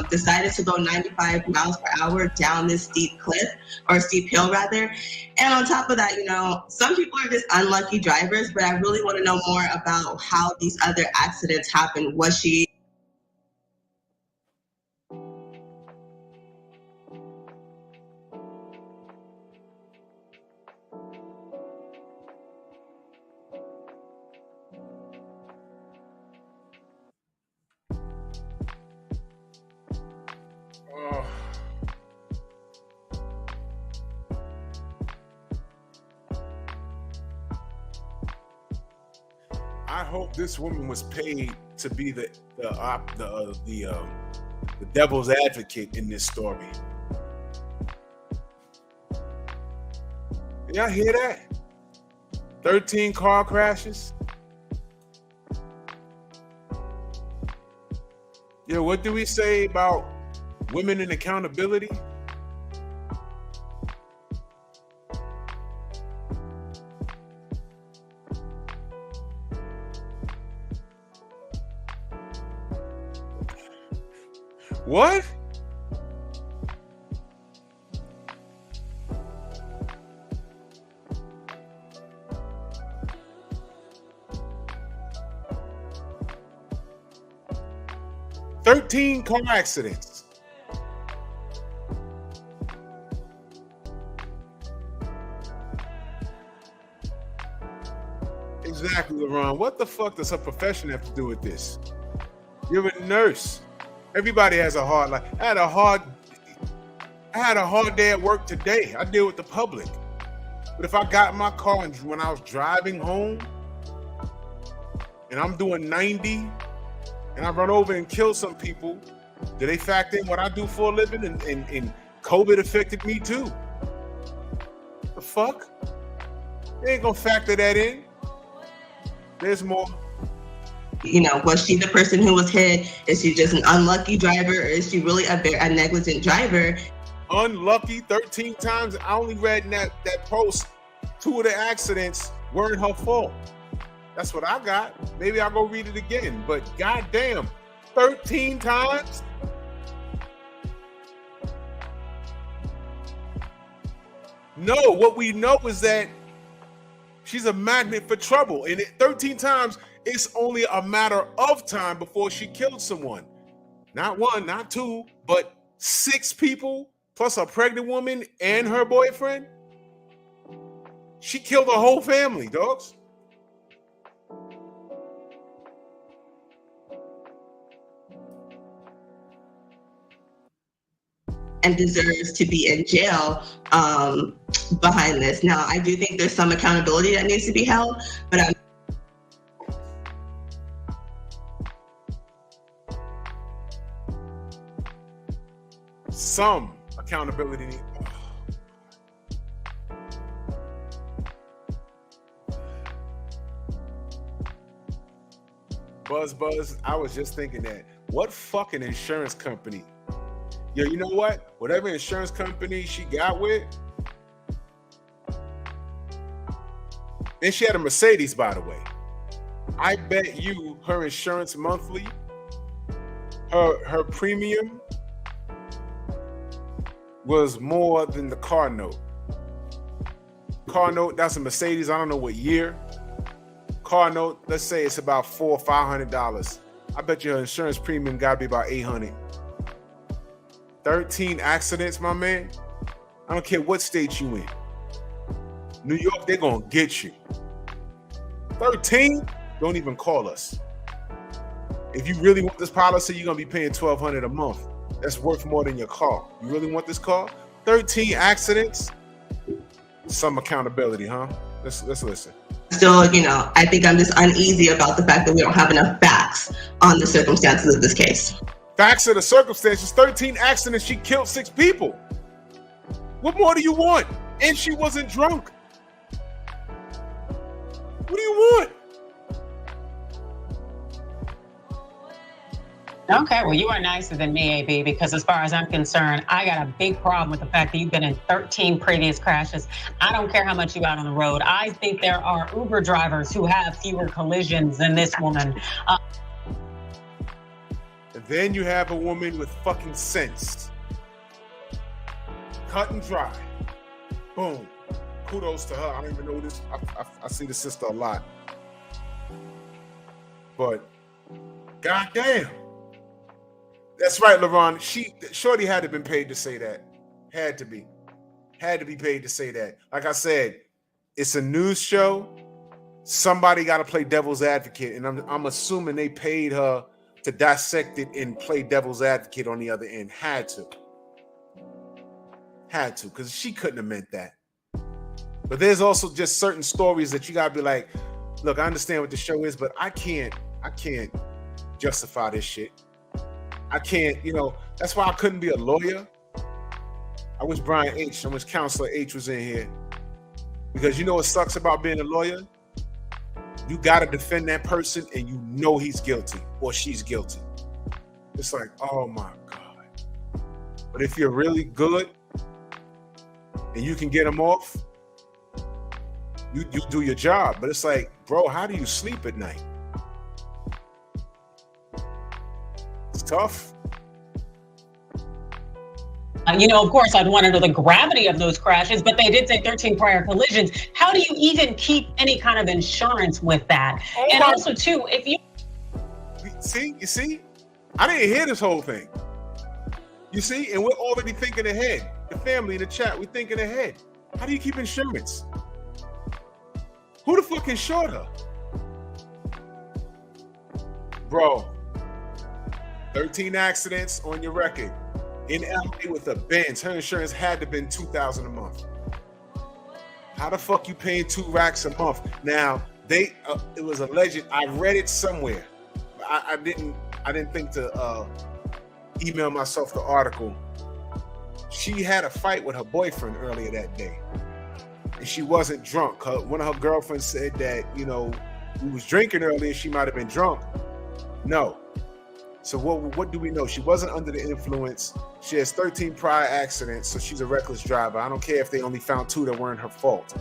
decided to go 95 miles per hour down this steep cliff or steep hill rather. And on top of that, some people are just unlucky drivers, but I really want to know more about how these other accidents happened. Was she I hope this woman was paid to be the devil's advocate in this story. Y'all hear that? 13 car crashes. Yeah, what do we say about women and accountability? What? 13 car accidents. Exactly, LeBron. What the fuck does her profession have to do with this? You're a nurse. Everybody has a hard life. I had a hard day at work today. I deal with the public. But if I got in my car and when I was driving home and I'm doing 90 and I run over and kill some people, do they factor in what I do for a living? And COVID affected me too. The fuck? They ain't gonna factor that in. There's more. You know, was she the person who was hit? Is she just an unlucky driver, or is she really a negligent driver? Unlucky 13 times. I only read in that post 2 of the accidents weren't her fault. That's what I got. Maybe I'll go read it again. But goddamn, 13 times? No, what we know is that she's a magnet for trouble. And 13 times, it's only a matter of time before she killed someone. Not 1, not 2, but 6 people, plus a pregnant woman and her boyfriend. She killed a whole family, dogs. And deserves to be in jail behind this. Now, I do think there's some accountability that needs to be held, but some accountability. Buzz, I was just thinking that. What fucking insurance company? Yo, you know what? Whatever insurance company she got with, and she had a Mercedes, by the way. I bet you her insurance monthly, her premium was more than the car note. Car note, that's a Mercedes. I don't know what year. Car note, let's say it's about $400 or $500. I bet your insurance premium got to be about $800. 13 accidents, my man. I don't care what state you in. New York, they're gonna get you. 13, don't even call us. If you really want this policy, you're gonna be paying $1,200 a month. That's worth more than your car. You really want this car? 13 accidents. Some accountability, huh? Let's listen. Still, you know, I think I'm just uneasy about the fact that we don't have enough facts on the circumstances of this case. Facts of the circumstances, 13 accidents, she killed 6 people. What more do you want? And she wasn't drunk. What do you want? Okay, well, you are nicer than me, AB, because as far as I'm concerned, I got a big problem with the fact that you've been in 13 previous crashes. I don't care how much you're out on the road. I think there are Uber drivers who have fewer collisions than this woman. And then you have a woman with fucking sense. Cut and dry. Boom. Kudos to her. I don't even know this. I see the sister a lot. But goddamn. That's right, LeBron. Shorty had to have been paid to say that. Had to be paid to say that. Like I said, it's a news show. Somebody got to play devil's advocate, and I'm assuming they paid her to dissect it and play devil's advocate on the other end. Had to, because she couldn't have meant that. But there's also just certain stories that you gotta be like, look, I understand what the show is, but I can't justify this shit. I can't, that's why I couldn't be a lawyer. I wish Counselor H was in here. Because you know what sucks about being a lawyer? You gotta defend that person and you know he's guilty or she's guilty. It's like, oh my God. But if you're really good and you can get them off, you do your job. But it's like, bro, how do you sleep at night? It's tough. Of course, I'd want to know the gravity of those crashes, but they did say 13 prior collisions. How do you even keep any kind of insurance with that? Also, too, if you... You see? I didn't hear this whole thing. You see, and we're already thinking ahead. The family in the chat, we're thinking ahead. How do you keep insurance? Who the fuck insured her? Bro, 13 accidents on your record. In LA with a Benz, her insurance had to have been $2,000 a month. How the fuck you paying 2 racks a month? Now, it was alleged, I read it somewhere. I didn't think to email myself the article. She had a fight with her boyfriend earlier that day. And she wasn't drunk. One of her girlfriends said that, we was drinking earlier, she might have been drunk. No. So what do we know? She wasn't under the influence. She has 13 prior accidents, so she's a reckless driver. I don't care if they only found 2 that weren't her fault.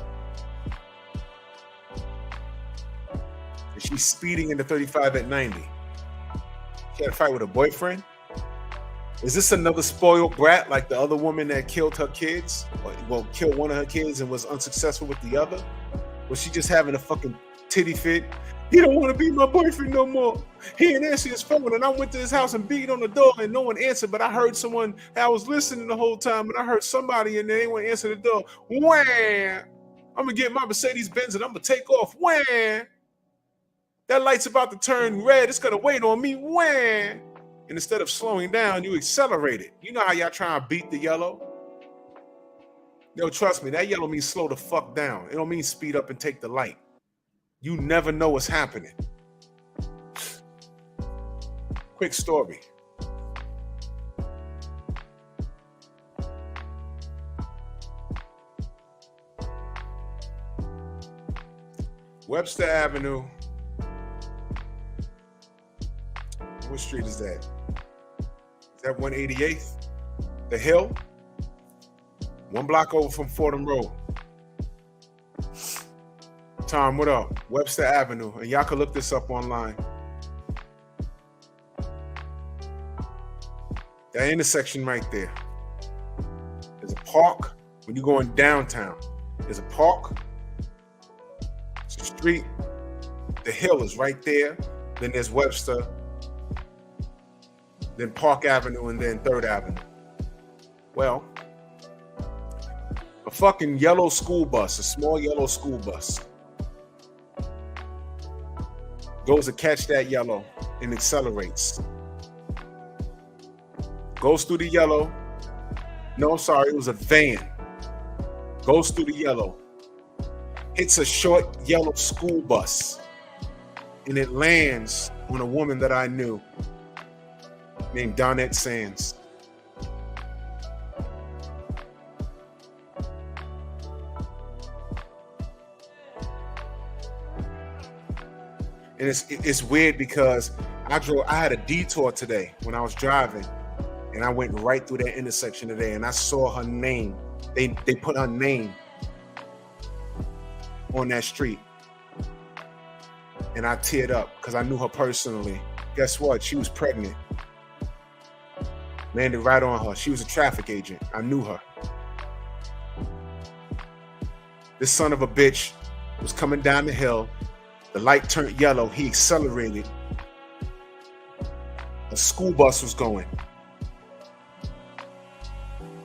And she's speeding into 35 at 90. She had a fight with her boyfriend. Is this another spoiled brat like the other woman that killed her kids? Well, killed one of her kids and was unsuccessful with the other? Was she just having a fucking titty fit? He don't want to be my boyfriend no more. He didn't answer his phone, and I went to his house and beat on the door, and no one answered. But I heard someone. I was listening the whole time, and I heard somebody, and they didn't want to answer the door. Wham! I'm gonna get my Mercedes Benz, and I'm gonna take off. Wham! That light's about to turn red. It's gonna wait on me. Wham! And instead of slowing down, you accelerate it. You know how y'all trying to beat the yellow? Yo, trust me, that yellow means slow the fuck down. It don't mean speed up and take the light. You never know what's happening. Quick story. Webster Avenue. What street is that? Is that 188th? The Hill? 1 block over from Fordham Road. Tom, what up? Webster Avenue. And y'all can look this up online. That intersection right there. There's a park when you're going downtown. There's a park. It's a street. The Hill is right there. Then there's Webster. Then Park Avenue, and then 3rd Avenue. Well, a fucking yellow school bus, a small yellow school bus, goes to catch that yellow and accelerates. Goes through the yellow. No, I'm sorry, it was a van. Goes through the yellow. Hits a short yellow school bus. And it lands on a woman that I knew named Donette Sands. And it's weird because I had a detour today when I was driving, and I went right through that intersection today, and I saw her name. They put her name on that street, and I teared up because I knew her personally. Guess what? She was pregnant. Landed right on her. She was a traffic agent. I knew her. This son of a bitch was coming down the hill. The light turned yellow. He accelerated. A school bus was going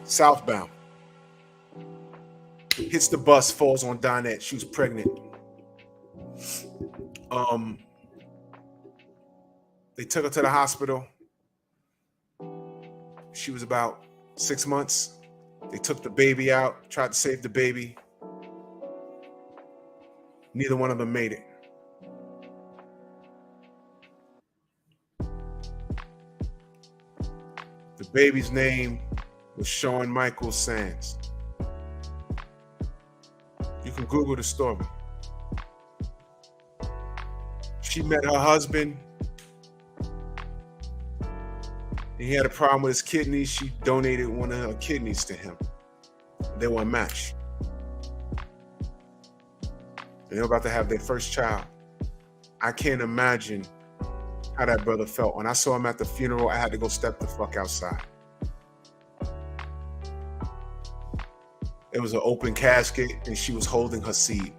southbound. Hits the bus, falls on Donette. She was pregnant. They took her to the hospital. She was about 6 months. They took the baby out, tried to save the baby. Neither one of them made it. The baby's name was Sean Michael Sands. You can Google the story. She met her husband. He had a problem with his kidneys. She donated one of her kidneys to him. They were a match. And they were about to have their first child. I can't imagine how that brother felt. When I saw him at the funeral, I had to go step the fuck outside. It was an open casket, and she was holding her seed.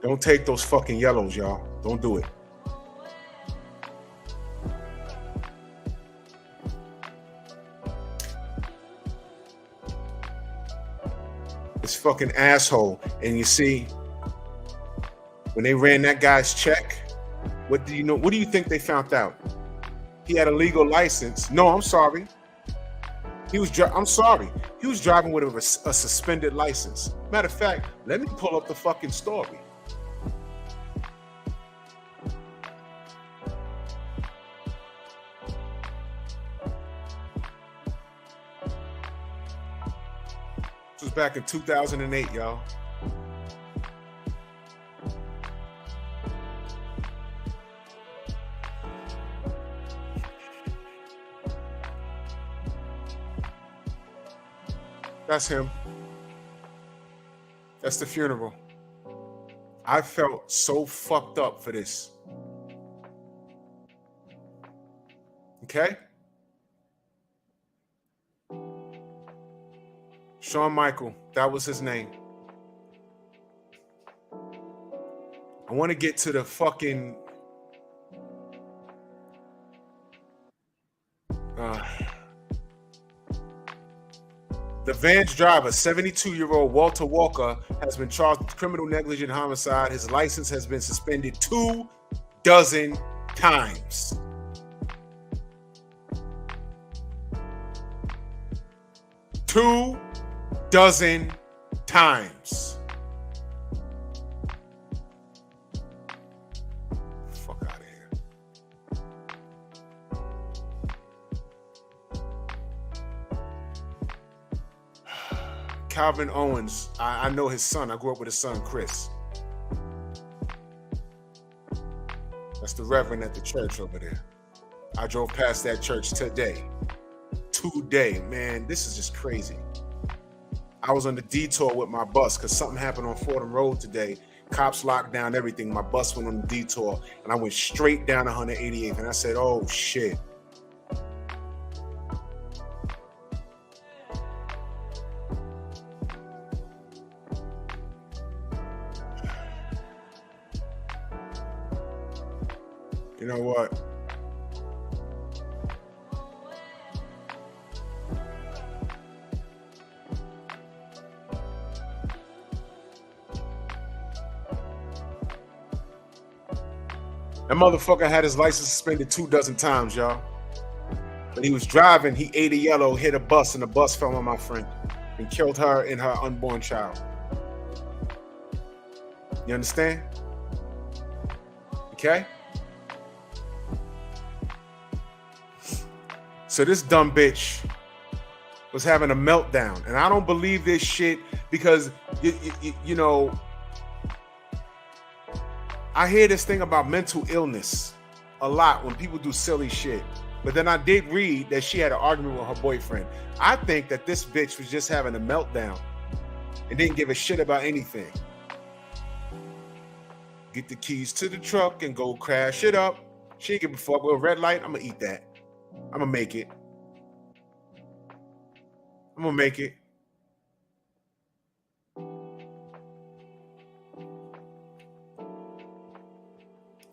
Don't take those fucking yellows, y'all. Don't do it. This fucking asshole. And you see, when they ran that guy's check, what do you think they found out? He had a legal license. No, I'm sorry. I'm sorry. He was driving with a suspended license. Matter of fact, let me pull up the fucking story. This was back in 2008, y'all. That's him. That's the funeral. I felt so fucked up for this. Okay? Shawn Michael, that was his name. I want to get to the fucking the van's driver, 72-year-old Walter Walker, has been charged with criminal negligent homicide. His license has been suspended 24 times. Two dozen times. Fuck out of here. Calvin Owens, I know his son. I grew up with his son, Chris. That's the reverend at the church over there. I drove past that church today. Man, this is just crazy. I was on the detour with my bus because something happened on Fordham Road today. Cops locked down everything. My bus went on the detour and I went straight down 188th and I said, oh shit. You know what? That motherfucker had his license suspended 24 times, y'all. When he was driving, he ate a yellow, hit a bus, and the bus fell on my friend and killed her and her unborn child. You understand? Okay? So this dumb bitch was having a meltdown. And I don't believe this shit because, you know, I hear this thing about mental illness a lot when people do silly shit. But then I did read that she had an argument with her boyfriend. I think that this bitch was just having a meltdown and didn't give a shit about anything. Get the keys to the truck and go crash it up. She ain't give a fuck with a red light. I'm gonna eat that. I'm gonna make it. I'm gonna make it.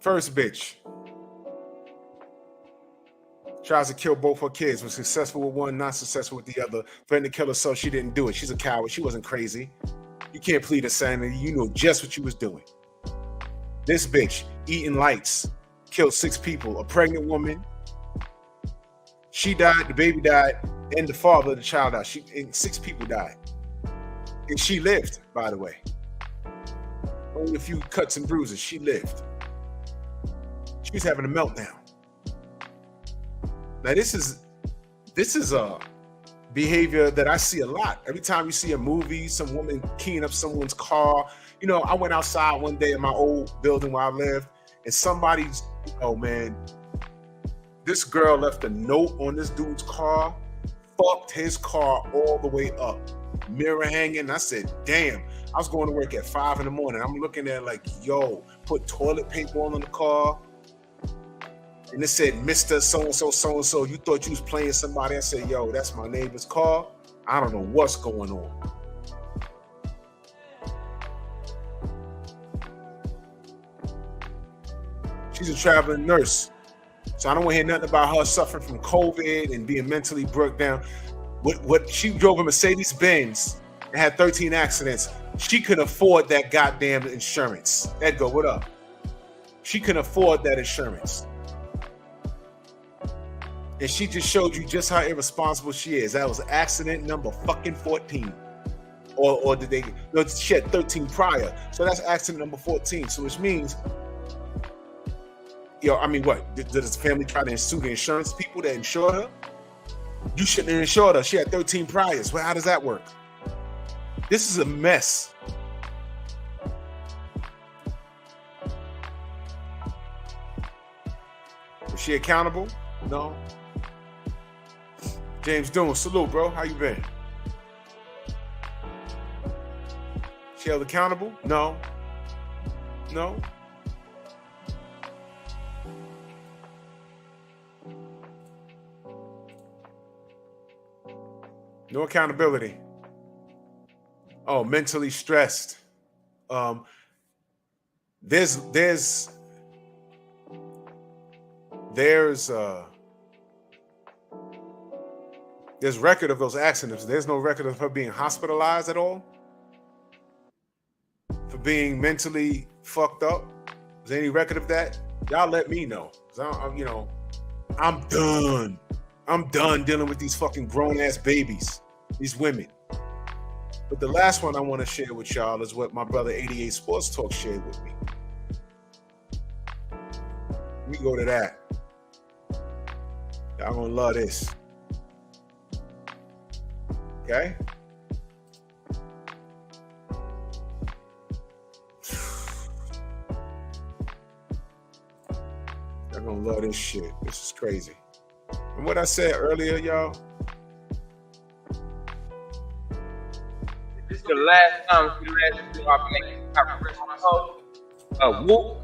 First bitch tries to kill both her kids, was successful with one, not successful with the other, threatened to kill herself. She didn't do it. She's a coward. She wasn't crazy. You can't plead insanity. You know just what you was doing. This bitch eating lights, killed 6 people, a pregnant woman. She died, the baby died, and the father of the child died. And 6 people died. And she lived, by the way. Only a few cuts and bruises. She lived. She was having a meltdown. Now this is a behavior that I see a lot. Every time you see a movie, some woman keying up someone's car. You know, I went outside one day in my old building where I lived, and somebody's, oh man, this girl left a note on this dude's car, fucked his car all the way up. Mirror hanging. I said, damn. I was going to work at 5 in the morning. I'm looking at like, yo, put toilet paper on the car. And it said, Mr. So-and-so, so-and-so, you thought you was playing somebody. I said, yo, that's my neighbor's car. I don't know what's going on. She's a traveling nurse. So I don't want to hear nothing about her suffering from COVID and being mentally broke down. What she drove a Mercedes Benz and had 13 accidents. She could afford that goddamn insurance. Edgar, what up? She can afford that insurance. And she just showed you just how irresponsible she is. That was accident number fucking 14. Or did they, no, she had 13 prior. So that's accident number 14. So which means, I mean, what? Did this family try to sue the insurance people that insure her? You shouldn't have insured her. She had 13 priors. Well, how does that work? This is a mess. Was she accountable? No. James Doon, salute, bro. How you been? She held accountable? No. No. No accountability. Oh, mentally stressed. There's record of those accidents. There's no record of her being hospitalized at all for being mentally fucked up. Is there any record of that? Y'all let me know. 'Cause I'm done. I'm done dealing with these fucking grown ass babies, these women. But the last one I want to share with y'all is what my brother 88 Sports Talk shared with me. We go to that. Y'all gonna love this. Okay? Y'all gonna love this shit. This is crazy. And what I said earlier, y'all. This is the last time Whoop.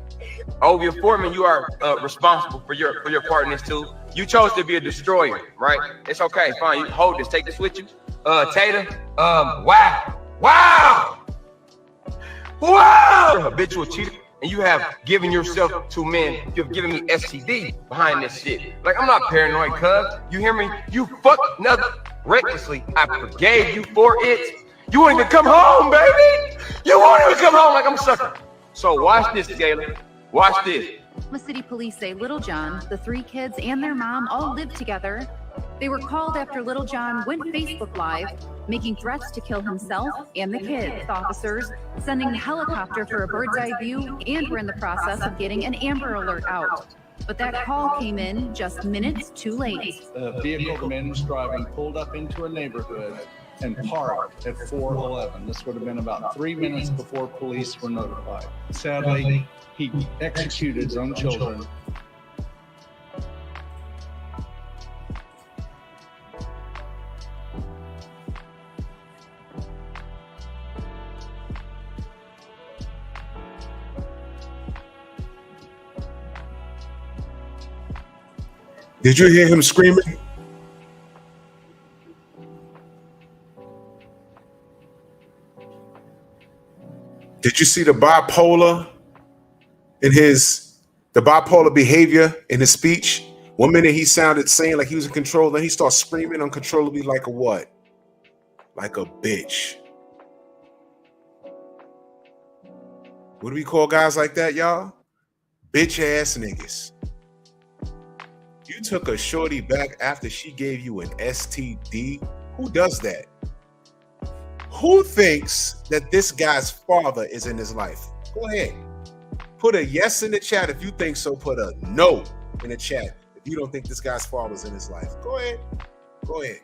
Ovia Foreman, you are responsible for your part in this too. You chose to be a destroyer, right? It's okay, fine. You hold this, take this with you. Tater, wow. You're a habitual cheater, and you have given yourself to men. You've given me STD behind this shit. Like, I'm not paranoid, cuz. You hear me? You fucked another recklessly. I forgave you for it. You won't even come home, baby. You won't even come home like I'm a sucker. So watch this, Galen. Watch this. The city police say Little John, the 3 kids, and their mom all lived together. They were called after Little John went Facebook Live, making threats to kill himself and the kids. Officers sending a helicopter for a bird's eye view and were in the process of getting an Amber Alert out. But that call came in just minutes too late. The vehicle the man was driving pulled up into a neighborhood and parked at 411. This would have been about 3 minutes before police were notified. Sadly, he executed his own children. Did you hear him screaming? Did you see the bipolar behavior in his speech? 1 minute he sounded saying like he was in control, then he starts screaming uncontrollably like a what? Like a bitch. What do we call guys like that, y'all? Bitch ass niggas. You took a shorty back after she gave you an STD? Who does that? Who thinks that this guy's father is in his life? Go ahead. Put a yes in the chat if you think so. Put a no in the chat if you don't think this guy's father's in his life. Go ahead. Go ahead.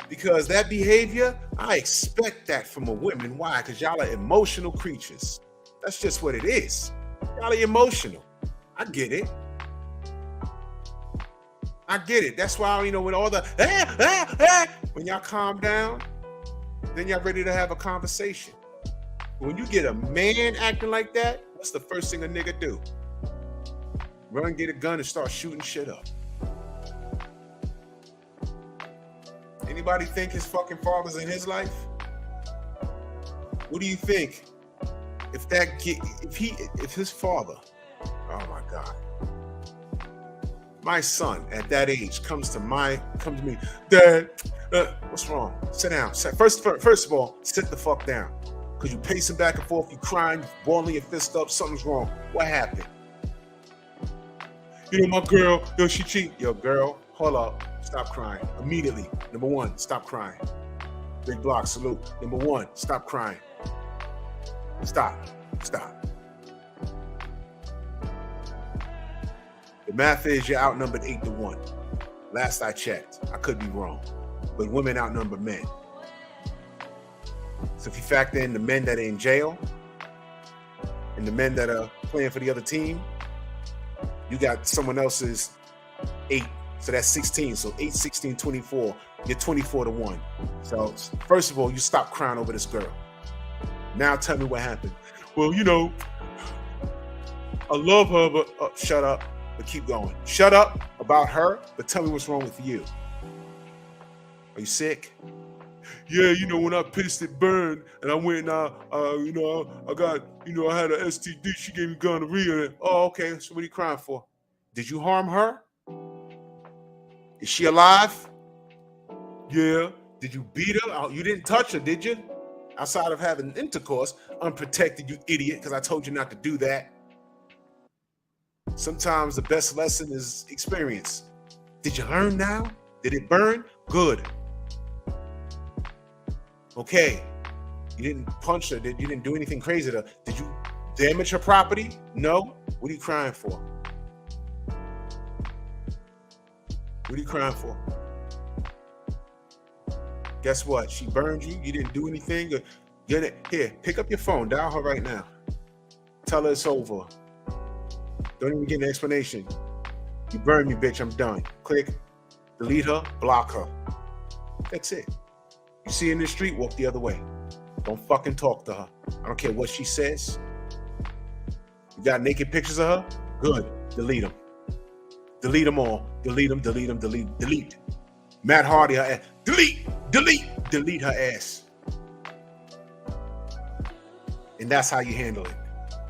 Because that behavior, I expect that from a woman. Why? Because y'all are emotional creatures. That's just what it is. Y'all are emotional. I get it. I get it. That's why, with all the when y'all calm down, then y'all ready to have a conversation. When you get a man acting like that, what's the first thing a nigga do? Run, get a gun, and start shooting shit up. Anybody think his fucking father's in his life? What do you think? if his father, oh my God, my son at that age comes to me, Dad, what's wrong? Sit down. First of all, sit the fuck down. Because you pacing back and forth, you crying, you balling your fist up, something's wrong. What happened? You know, my girl, she cheat. Yo, girl, hold up. Stop crying. Immediately. Number one, stop crying. Big block, salute. Number one, stop crying. Stop. The math is you're outnumbered 8-1. Last I checked. I could be wrong. But women outnumber men. So if you factor in the men that are in jail and the men that are playing for the other team, you got someone else's 8. So that's 16. So 8, 16, 24. You're 24-1. So first of all, you stop crying over this girl. Now tell me what happened. Well, you know, I love her, but shut up. But keep going. Shut up about her, but tell me what's wrong with you. Are you sick? Yeah, you know, when I pissed, it burned, and I went and I got, I had an STD. She gave me gonorrhea. Oh, okay. So what are you crying for? Did you harm her? Is she alive? Yeah. Did you beat her? Oh, you didn't touch her, did you? Outside of having intercourse, unprotected, you idiot, because I told you not to do that. Sometimes the best lesson is experience. Did you learn now? Did it burn? Good. Okay. You didn't punch her. You didn't do anything crazy to her. Did you damage her property? No. What are you crying for? What are you crying for? Guess what? She burned you. You didn't do anything. Here, pick up your phone. Dial her right now. Tell her it's over. Don't even get an explanation. You burned me, bitch. I'm done. Click. Delete her. Block her. That's it. You see her in the street, walk the other way. Don't fucking talk to her. I don't care what she says. You got naked pictures of her? Good. Delete them. Delete them all. Delete them, delete them, delete. Matt Hardy, her ass. Delete her ass. And that's how you handle it.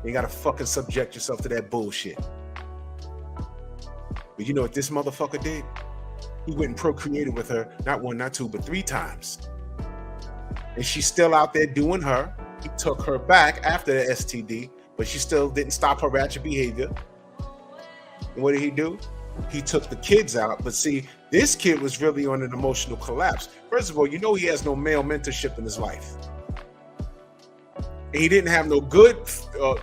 You gotta fucking subject yourself to that bullshit. But you know what this motherfucker did? He went and procreated with her, not 1, not 2, but 3 times. And she's still out there doing her. He took her back after the STD, but she still didn't stop her ratchet behavior. And what did he do? He took the kids out. But see, this kid was really on an emotional collapse. First of all, you know he has no male mentorship in his life. And he didn't have no good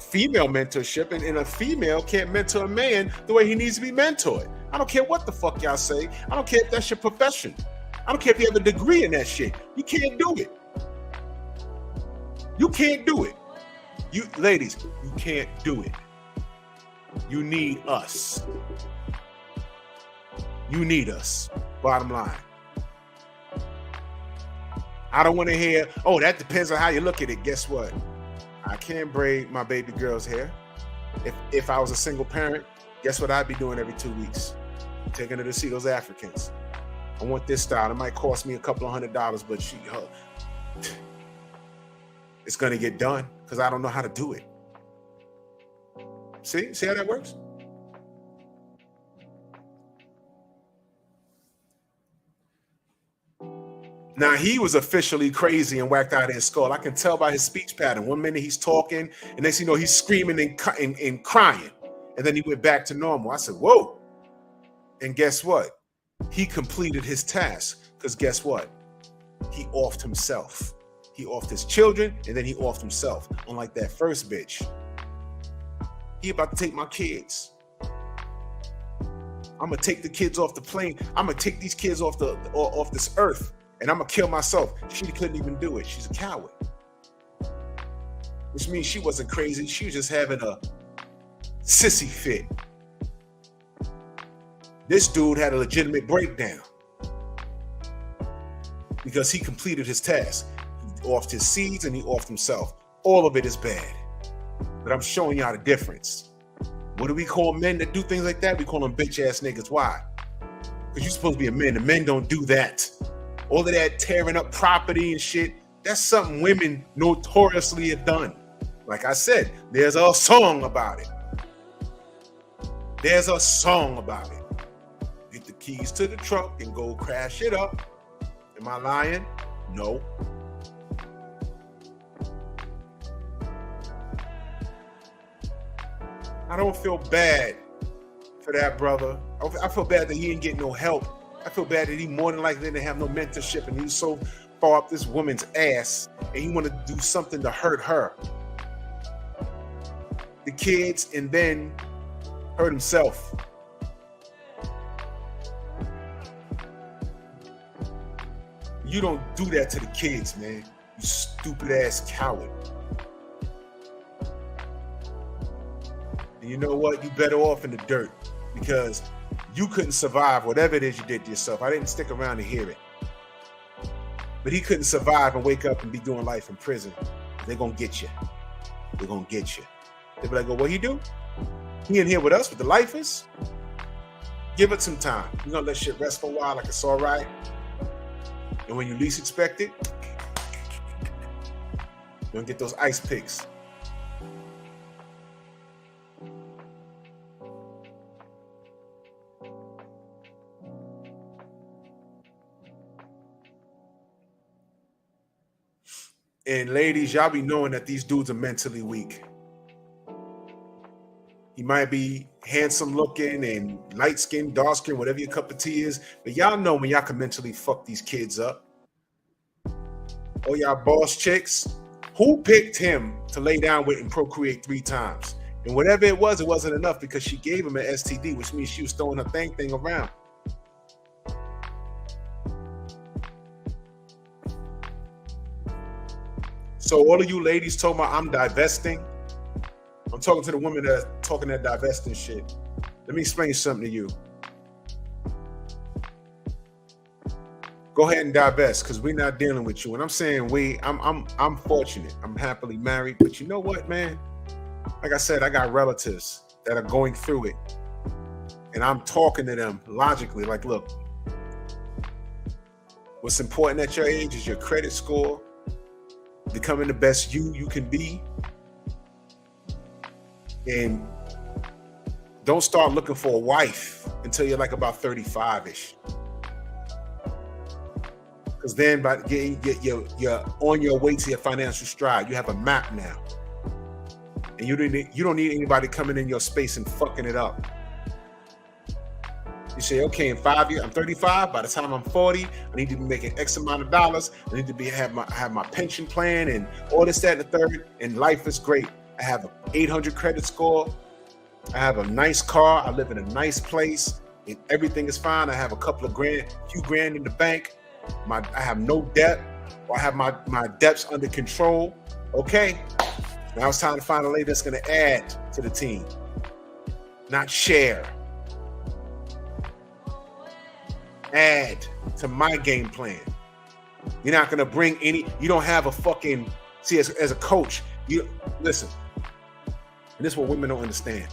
female mentorship, and a female can't mentor a man the way he needs to be mentored. I don't care what the fuck y'all say. I don't care if that's your profession. I don't care if you have a degree in that shit. You can't do it. You can't do it. You ladies, you can't do it. You need us. You need us. Bottom line. I don't want to hear, oh, that depends on how you look at it. Guess what? I can't braid my baby girl's hair. If I was a single parent, guess what I'd be doing every 2 weeks? Taking her to see those Africans. I want this style. It might cost me a couple of $100, but it's going to get done because I don't know how to do it. See how that works? Now, he was officially crazy and whacked out of his skull. I can tell by his speech pattern. One minute he's talking, and next thing you know, he's screaming and crying. And then he went back to normal. I said, whoa. And guess what? He completed his task. Because guess what? He offed himself. He offed his children, and then he offed himself. Unlike that first bitch. He about to take my kids. I'm going to take the kids off the plane. I'm going to take these kids off this earth. And I'm going to kill myself. She couldn't even do it. She's a coward. Which means she wasn't crazy. She was just having a sissy fit. This dude had a legitimate breakdown. Because he completed his task. He offed his seeds and he offed himself. All of it is bad. But I'm showing y'all the difference. What do we call men that do things like that? We call them bitch ass niggas. Why? Because you're supposed to be a man. The men don't do that. All of that tearing up property and shit, that's something women notoriously have done. Like I said, there's a song about it. There's a song about it. Get the keys to the truck and go crash it up. Am I lying? No. I don't feel bad for that brother. I feel bad that he didn't get no help. I feel bad that he more than likely didn't have no mentorship and he was so far up this woman's ass and he wanted to do something to hurt her, the kids, and then hurt himself. You don't do that to the kids, man. You stupid ass coward. And you know what? You better off in the dirt because you couldn't survive whatever it is you did to yourself. I didn't stick around to hear it. But he couldn't survive and wake up and be doing life in prison. They're going to get you. They're going to get you. They'll be like, oh, what he do? He in here with us, with the lifers? Give it some time. You're going to let shit rest for a while like it's all right. And when you least expect it, you're going to get those ice picks. And ladies, y'all be knowing that these dudes are mentally weak. He might be handsome looking and light skinned, dark skinned, whatever your cup of tea is. But y'all know when y'all can mentally fuck these kids up. Oh, y'all boss chicks, who picked him to lay down with and procreate 3 times? And whatever it wasn't enough because she gave him an STD, which means she was throwing her thing around. So all of you ladies told me I'm divesting. I'm talking to the women that are talking that divesting shit. Let me explain something to you. Go ahead and divest because we're not dealing with you. And I'm saying I'm fortunate. I'm happily married. But you know what, man? Like I said, I got relatives that are going through it. And I'm talking to them logically. Like, look, what's important at your age is your credit score, becoming the best you can be. And don't start looking for a wife until you're like about 35-ish. Because then you're on your way to your financial stride. You have a map now. And you don't need anybody coming in your space and fucking it up. You say, okay, in 5 years, I'm 35. By the time I'm 40, I need to be making X amount of dollars. I need to have my pension plan and all this, that, and the third. And life is great. I have an 800 credit score. I have a nice car. I live in a nice place. And everything is fine. I have a few grand in the bank. I have no debt. Or I have my debts under control. Okay. Now it's time to find a lady that's going to add to the team, not share. Add to my game plan. You're not going to bring any. You don't have a fucking. See, as a coach, you listen. And this is what women don't understand.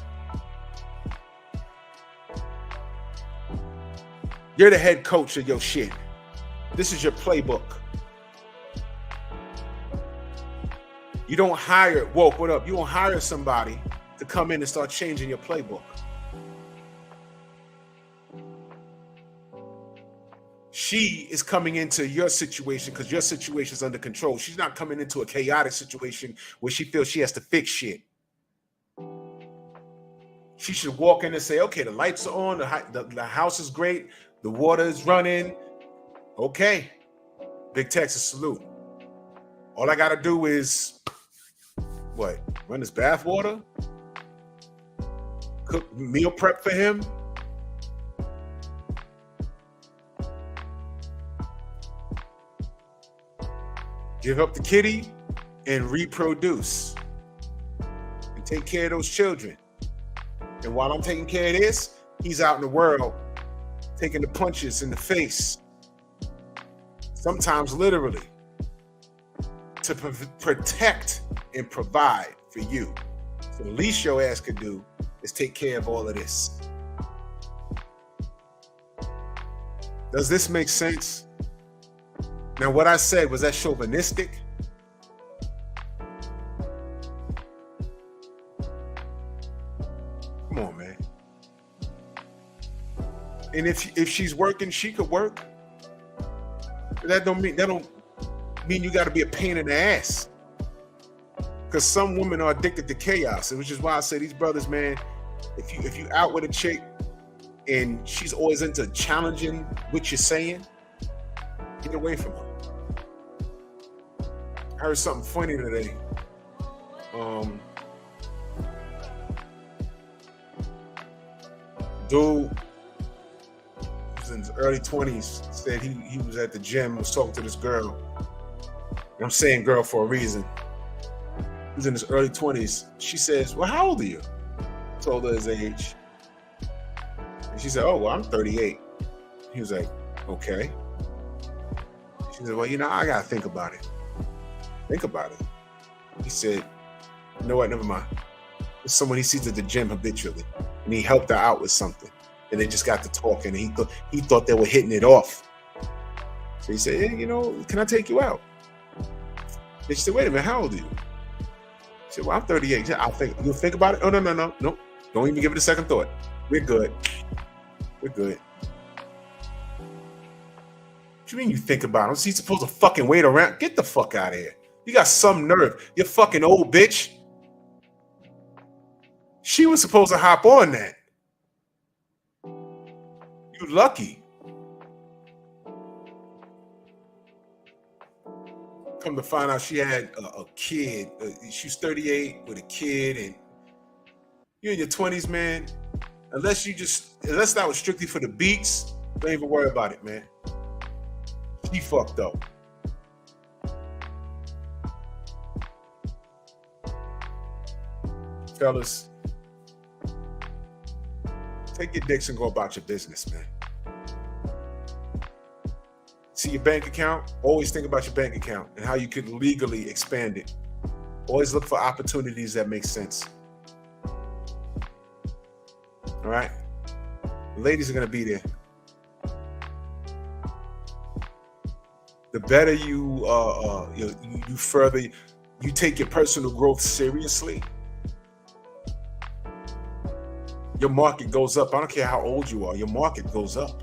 You're the head coach of your shit. This is your playbook. You don't hire, woke, what up? You don't hire somebody to come in and start changing your playbook. She is coming into your situation because your situation is under control. She's not coming into a chaotic situation where she feels she has to fix shit. She should walk in and say, okay, the lights are on, the house is great, the water is running. Okay, Big Texas salute. All I gotta do is, what, run his bath water? Cook, meal prep for him? Give up the kitty and reproduce. And take care of those children. And while I'm taking care of this, he's out in the world taking the punches in the face. Sometimes literally. To protect and provide for you. So the least your ass could do is take care of all of this. Does this make sense? Now, what I said, was that chauvinistic? And if she's working, she could work. But that don't mean you got to be a pain in the ass. Because some women are addicted to chaos, which is why I say these brothers, man, if you out with a chick and she's always into challenging what you're saying, get away from her. I heard something funny today. Dude was in his early 20s, said he was at the gym, was talking to this girl. And I'm saying girl for a reason. He was in his early 20s. She says, well, how old are you? Told her his age. And she said, oh, well, I'm 38. He was like, okay. She said, well, I got to think about it. Think about it. He said, you know what, never mind. It's someone he sees at the gym habitually. And he helped her out with something. And they just got to talking. And he thought they were hitting it off. So he said, hey, can I take you out? And she said, wait a minute, how old are you? He said, well, I'm 38. He said, you'll think about it? Oh, no. Don't even give it a second thought. We're good. What do you mean you think about it? He's supposed to fucking wait around? Get the fuck out of here. You got some nerve. You fucking old bitch. She was supposed to hop on that. You lucky. Come to find out she had a kid. She's 38 with a kid, and you're in your 20s, man. Unless that was strictly for the beats, don't even worry about it, man. She fucked up. Fellas, take your dicks and go about your business, man. See your bank account? Always think about your bank account and how you could legally expand it. Always look for opportunities that make sense. All right? The ladies are going to be there. The better you take your personal growth seriously, your market goes up. I don't care how old you are, your market goes up.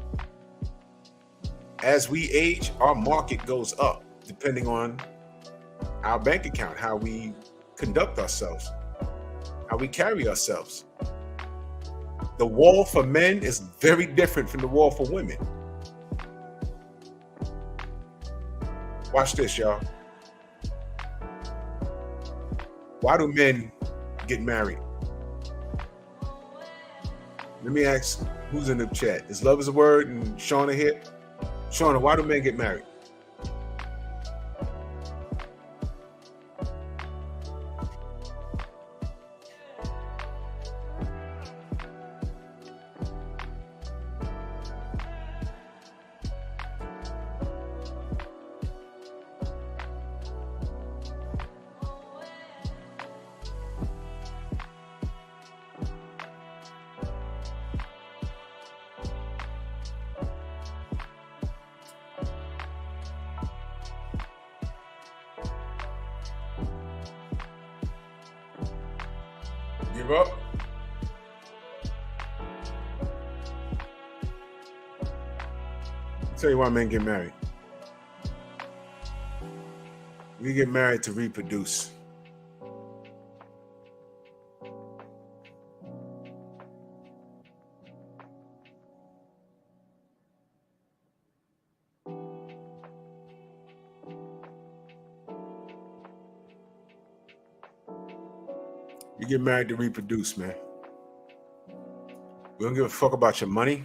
As we age, our market goes up, depending on our bank account, how we conduct ourselves, how we carry ourselves. The wall for men is very different from the wall for women. Watch this, y'all. Why do men get married? Let me ask who's in the chat. Is love is a word and Shauna here? Shauna, why do men get married? Give up? I'll tell you why men get married. We get married to reproduce. You get married to reproduce, man. We don't give a fuck about your money.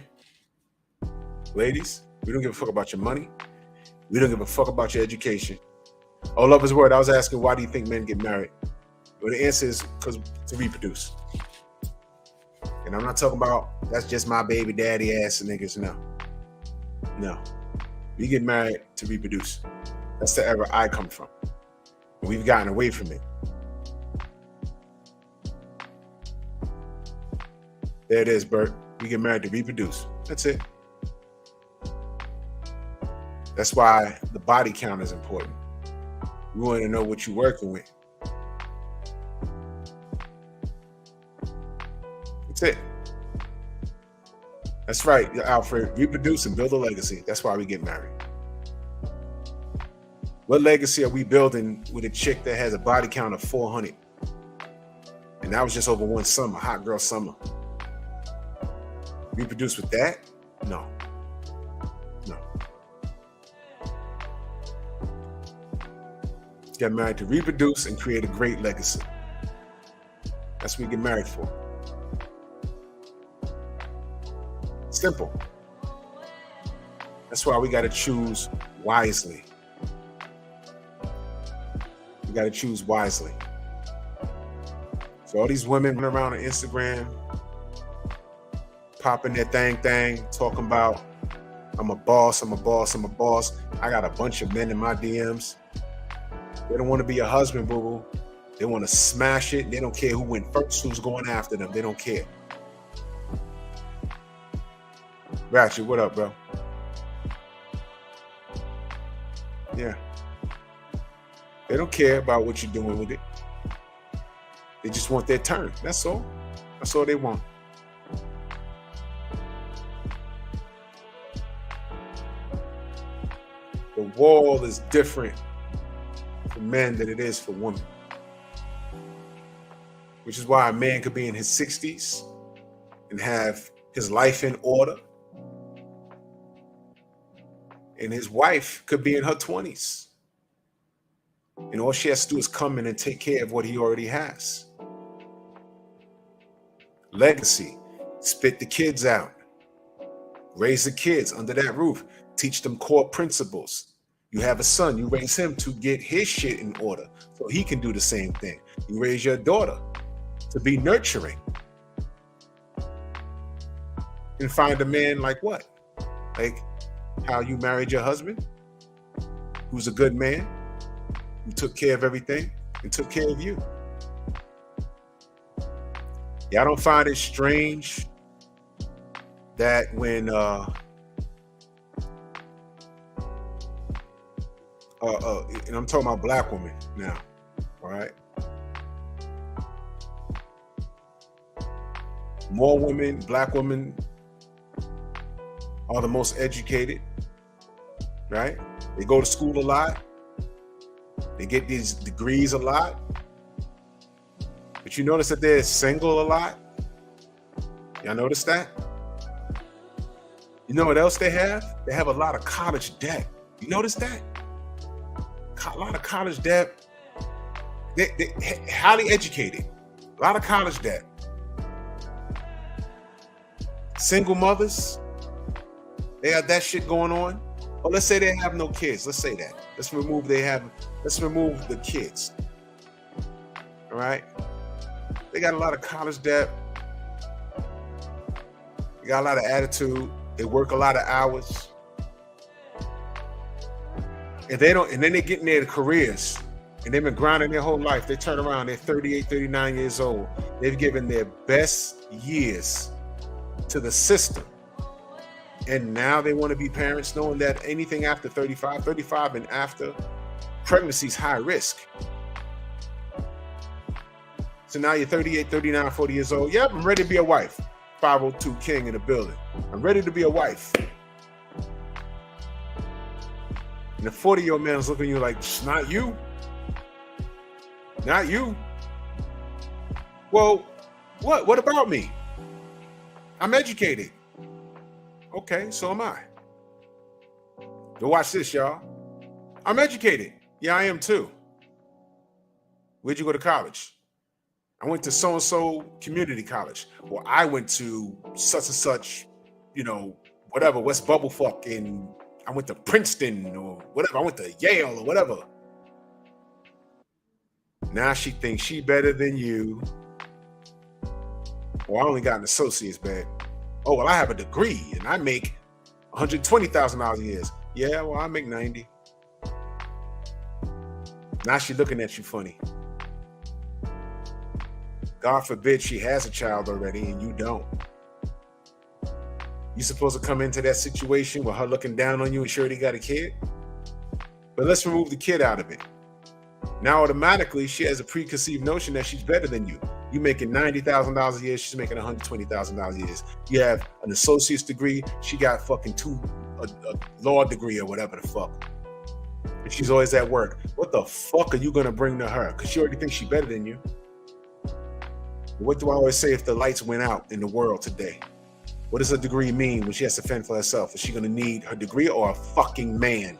Ladies, we don't give a fuck about your money. We don't give a fuck about your education. Oh, love is a word. I was asking, why do you think men get married? Well, the answer is because to reproduce. And I'm not talking about that's just my baby daddy ass niggas. No. We get married to reproduce. That's the era I come from. And we've gotten away from it. There it is, Bert. We get married to reproduce. That's it. That's why the body count is important. We want to know what you're working with. That's it. That's right, Alfred. Reproduce and build a legacy. That's why we get married. What legacy are we building with a chick that has a body count of 400? And that was just over one summer, hot girl summer. Reproduce with that? No. Get married to reproduce and create a great legacy. That's what we get married for. Simple. That's why we got to choose wisely. We got to choose wisely. So all these women running around on Instagram, popping their thing, talking about, I'm a boss. I got a bunch of men in my DMs. They don't want to be a husband, boo-boo. They want to smash it. They don't care who went first, who's going after them. They don't care. Ratchet, what up, bro? Yeah. They don't care about what you're doing with it. They just want their turn. That's all. That's all they want. The wall is different for men than it is for women. Which is why a man could be in his 60s and have his life in order. And his wife could be in her 20s. And all she has to do is come in and take care of what he already has. Legacy. Spit the kids out. Raise the kids under that roof. Teach them core principles. You have a son, you raise him to get his shit in order so he can do the same thing. You raise your daughter to be nurturing. And find a man like what? Like how you married your husband, who's a good man, who took care of everything and took care of you. Yeah, I don't find it strange that when and I'm talking about black women now, all right? More women, black women are the most educated, right? They go to school a lot. They get these degrees a lot. But you notice that they're single a lot? Y'all notice that? You know what else they have? They have a lot of college debt. You notice that? A lot of college debt. They highly educated. A lot of college debt. Single mothers, they have that shit going on. Or let's say they have no kids. Let's say that. Let's remove the kids. All right? They got a lot of college debt. They got a lot of attitude. They work a lot of hours. And then they get in their careers and they've been grinding their whole life. They turn around, they're 38, 39 years old. They've given their best years to the system. And now they want to be parents, knowing that anything after 35 and after, pregnancy is high risk. So now you're 38, 39, 40 years old. Yep, I'm ready to be a wife. 502 King in the building. I'm ready to be a wife. And the 40-year-old man is looking at you like, not you. Not you. Well, what about me? I'm educated. Okay, so am I. But watch this, y'all. I'm educated. Yeah, I am too. Where'd you go to college? I went to so-and-so community college. Well, I went to such and such, whatever, West Bubblefuck, and I went to Princeton or whatever. I went to Yale or whatever. Now she thinks she better than you. Well, I only got an associate's, babe. Oh, well, I have a degree and I make $120,000 a year. Yeah, well, I make 90. Now she looking at you funny. God forbid she has a child already and you don't. You supposed to come into that situation with her looking down on you and she already got a kid? But let's remove the kid out of it. Now automatically she has a preconceived notion that she's better than you. You making $90,000 a year. She's making $120,000 a year. You have an associate's degree. She got fucking a law degree or whatever the fuck. And she's always at work. What the fuck are you gonna bring to her? Because she already thinks she's better than you. What do I always say if the lights went out in the world today? What does a degree mean when she has to fend for herself? Is she gonna need her degree or a fucking man?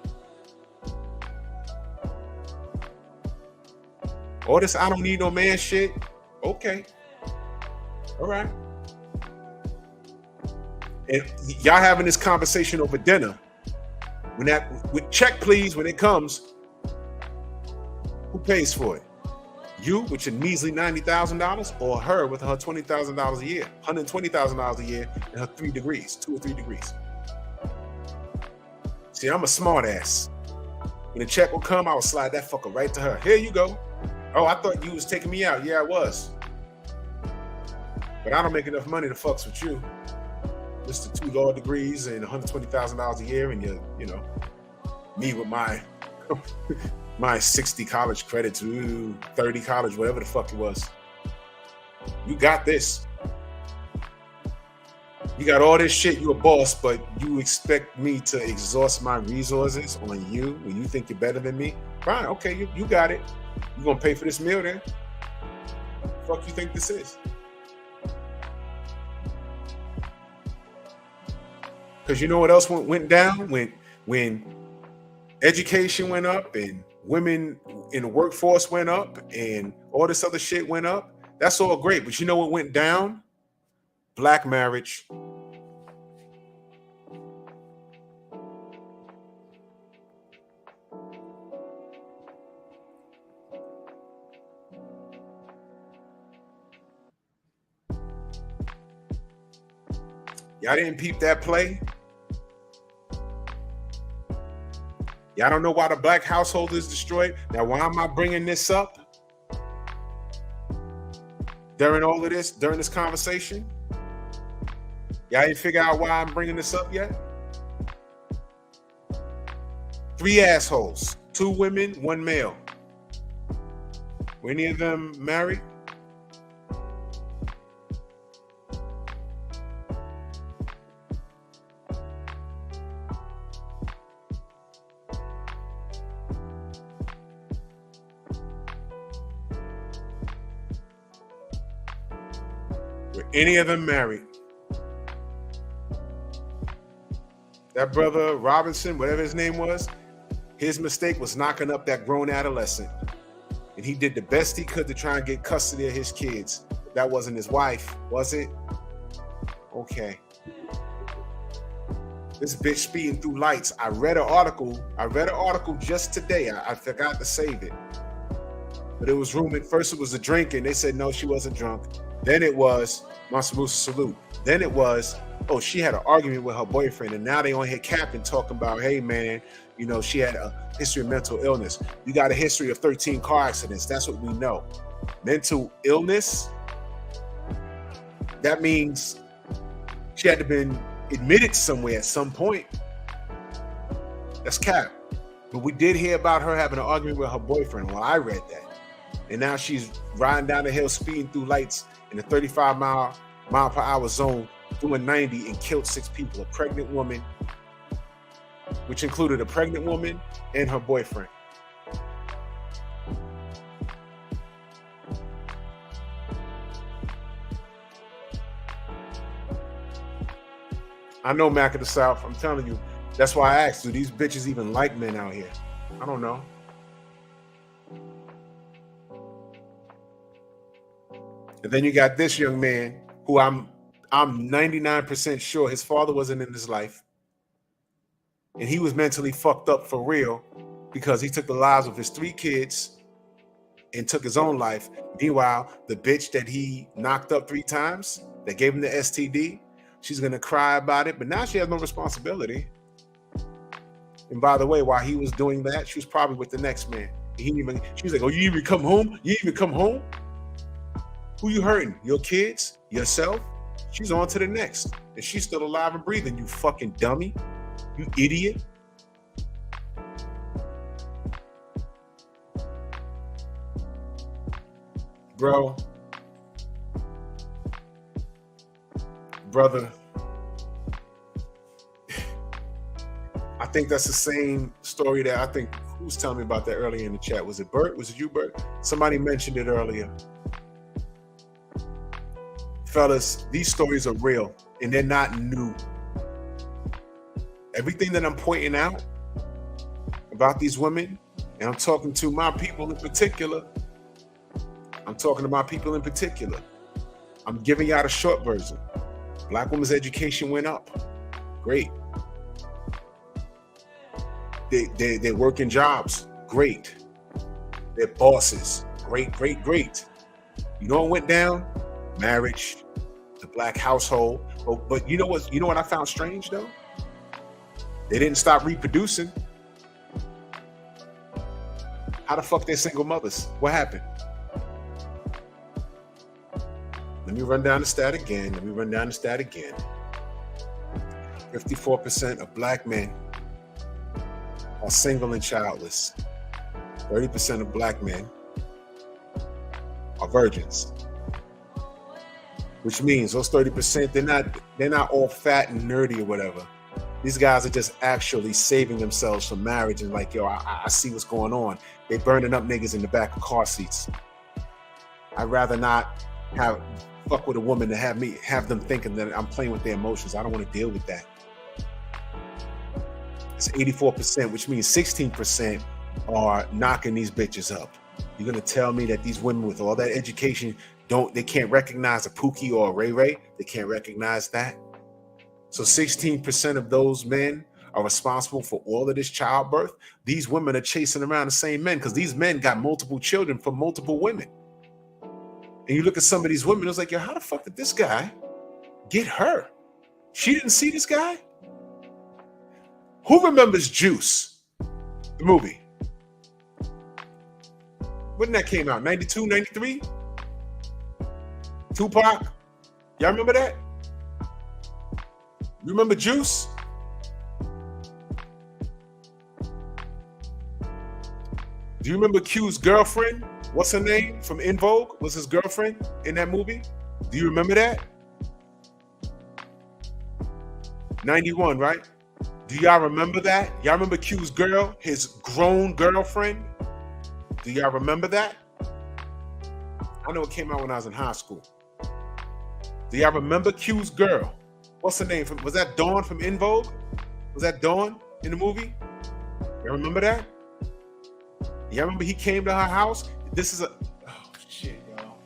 All this I don't need no man shit. Okay. All right. And y'all having this conversation over dinner. With check please, when it comes, who pays for it? You with your measly $90,000 or her with her $20,000 a year, $120,000 a year and her 2 or 3 degrees. See, I'm a smart ass. When the check will come, I will slide that fucker right to her. Here you go. Oh, I thought you was taking me out. Yeah, I was. But I don't make enough money to fucks with you. Just the 2 law degrees and $120,000 a year, and you know, me with my my 60 college credits, 30 college, whatever the fuck it was. You got this. You got all this shit. You a boss, but you expect me to exhaust my resources on you when you think you're better than me? Fine, okay, you got it. You gonna pay for this meal then? Fuck you think this is? Because you know what else went down when education went up and women in the workforce went up and all this other shit went up? That's all great, but you know what went down? Black marriage. Y'all didn't peep that play? Y'all don't know why the black household is destroyed? Now, why am I bringing this up during all of this, during this conversation? Y'all didn't figure out why I'm bringing this up yet? 3 assholes, 2 women, 1 male. Were any of them married? Were any of them married? That brother Robinson, whatever his name was, his mistake was knocking up that grown adolescent. And he did the best he could to try and get custody of his kids. That wasn't his wife, was it? Okay. This bitch speeding through lights. I read an article just today. I forgot to save it. But it was rumored, first it was a drinking. They said, no, she wasn't drunk. Then it was Masamusa Salute. Then it was, oh, she had an argument with her boyfriend. And now they on here capping talking about, hey, man, you know, she had a history of mental illness. You got a history of 13 car accidents. That's what we know. Mental illness, that means she had to been admitted somewhere at some point. That's cap. But we did hear about her having an argument with her boyfriend. Well, I read that. And now she's riding down the hill, speeding through lights in a 35 mile per hour zone, doing 90 and killed 6 people. A pregnant woman, which included a pregnant woman and her boyfriend. I know Mac of the South. I'm telling you. That's why I asked, do these bitches even like men out here? I don't know. And then you got this young man who I'm 99% sure his father wasn't in his life. And he was mentally fucked up for real because he took the lives of his 3 kids and took his own life. Meanwhile, the bitch that he knocked up 3 times, that gave him the STD, she's going to cry about it. But now she has no responsibility. And by the way, while he was doing that, she was probably with the next man. She was like, oh, you even come home? You even come home? Who you hurting? Your kids? Yourself? She's on to the next. And she's still alive and breathing, you fucking dummy. You idiot. Bro, brother, I think that's the same story that I think, who was telling me about that earlier in the chat? Was it Bert? Was it you, Bert? Somebody mentioned it earlier. Fellas, these stories are real and they're not new. Everything that I'm pointing out about these women, and I'm talking to my people in particular, I'm giving y'all the short version. Black women's education went up. Great. They're working jobs. Great. They're bosses. Great. You know what went down? Marriage, the black household. But you know what I found strange though? They didn't stop reproducing. How the fuck they're single mothers? What happened? Let me run down the stat again. 54% of black men are single and childless. 30% of black men are virgins. Which means those 30%, they're not all fat and nerdy or whatever. These guys are just actually saving themselves from marriage and like, yo, I see what's going on. They burning up niggas in the back of car seats. I'd rather not fuck with a woman to have them thinking that I'm playing with their emotions. I don't want to deal with that. It's 84%, which means 16% are knocking these bitches up. You're gonna tell me that these women with all that education they can't recognize a Pookie or a Ray Ray? They can't recognize that. So 16% of those men are responsible for all of this childbirth. These women are chasing around the same men because these men got multiple children from multiple women. And you look at some of these women, it's like, yo, how the fuck did this guy get her? She didn't see this guy? Who remembers Juice, the movie? When that came out, 92, 93? Tupac? Y'all remember that? You remember Juice? Do you remember Q's girlfriend? What's her name? From In Vogue? Was his girlfriend in that movie? Do you remember that? 91, right? Do y'all remember that? Y'all remember Q's girl, his grown girlfriend? Do y'all remember that? I know it came out when I was in high school. Do y'all remember Q's girl? What's her name? Was that Dawn from In Vogue? Was that Dawn in the movie? Y'all remember that? Y'all remember he came to her house? This is oh shit, y'all.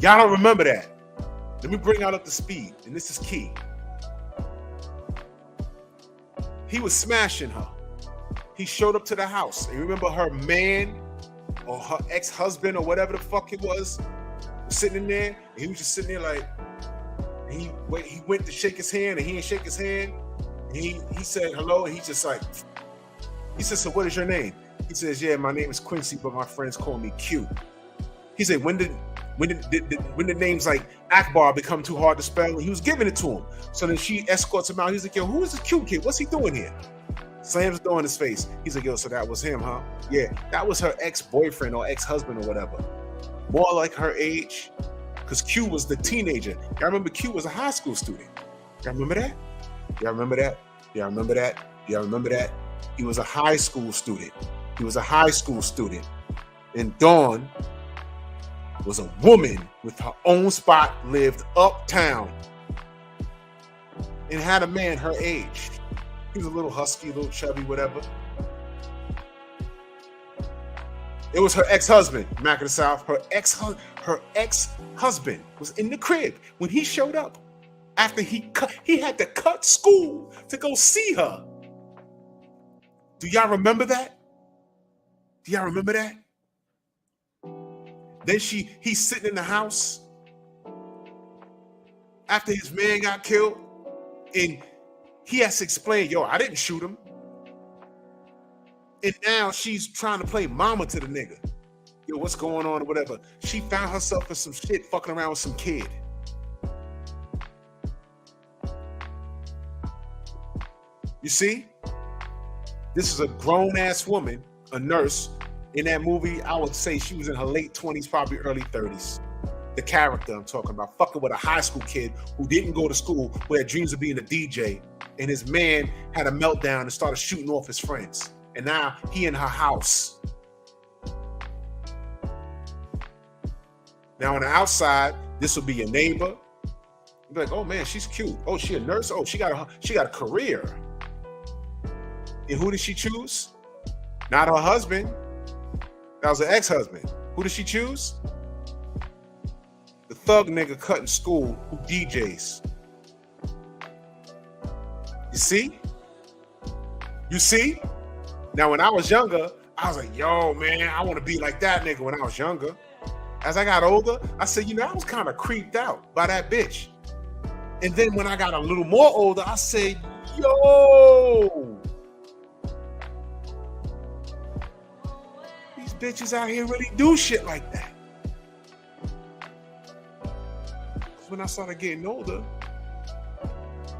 Y'all don't remember that. Let me bring y'all up to speed, and this is key. He was smashing her. He showed up to the house. And you remember her man or her ex-husband or whatever the fuck it was sitting in there? And he was just sitting there like, he went to shake his hand and he didn't shake his hand. And he said hello and he's just like, he said, so what is your name? He says, yeah, my name is Quincy, but my friends call me Q. He said, when did names like Akbar become too hard to spell? And he was giving it to him. So then she escorts him out. He's like, yo, who is this Q kid? What's he doing here? Slams the door in his face. He's like, yo, so that was him, huh? Yeah, that was her ex-boyfriend or ex-husband or whatever. More like her age, because Q was the teenager. Y'all remember Q was a high school student. Y'all remember that? Y'all remember that? Y'all remember that? Y'all remember that? He was a high school student. And Dawn was a woman with her own spot, lived uptown, and had a man her age. He was a little husky, a little chubby, whatever. It was her ex-husband, Mac of the South. Her ex-husband was in the crib when he showed up after he had to cut school to go see her. Do y'all remember that? Then he's sitting in the house after his man got killed, and he has to explain, yo, I didn't shoot him. And now she's trying to play mama to the nigga. Yo, what's going on or whatever. She found herself in some shit fucking around with some kid. You see? This is a grown-ass woman, a nurse. In that movie, I would say she was in her late 20s, probably early 30s. the character I'm talking about, fucking with a high school kid who didn't go to school, who had dreams of being a DJ, and his man had a meltdown and started shooting off his friends. And now he in her house. Now on the outside, this will be your neighbor. You'll be like, oh man, she's cute. Oh, she a nurse. Oh, she got a career. And who did she choose? Not her husband. That was an ex-husband. Who did she choose? The thug nigga cutting school who DJs. You see? You see? Now, when I was younger, I was like, yo, man, I want to be like that nigga when I was younger. As I got older, I said, I was kind of creeped out by that bitch. And then when I got a little more older, I said, yo, these bitches out here really do shit like that. When I started getting older,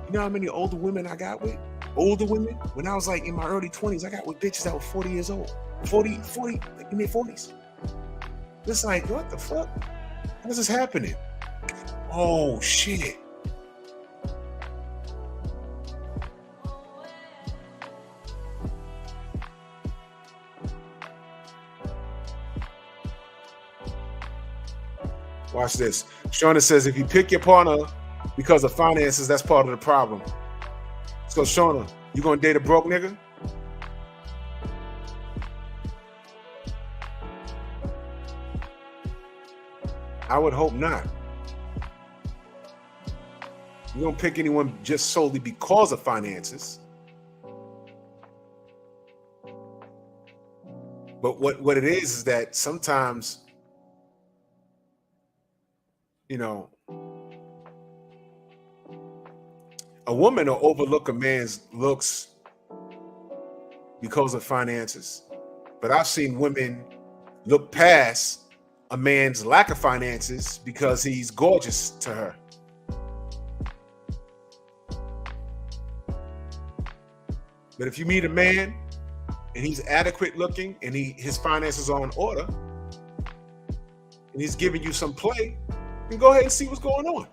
you know how many older women I got with? Older women? When I was like in my early 20s, I got with bitches that were 40 years old. 40, like in their 40s. It's like, what the fuck? How is this happening? Oh, shit. Watch this. Shauna says, if you pick your partner because of finances, that's part of the problem. So, Shauna, you gonna date a broke nigga? I would hope not. You don't pick anyone just solely because of finances. But what it is that sometimes, a woman will overlook a man's looks because of finances. But I've seen women look past a man's lack of finances because he's gorgeous to her. But if you meet a man and he's adequate looking and his finances are in order and he's giving you some play, then go ahead and see what's going on.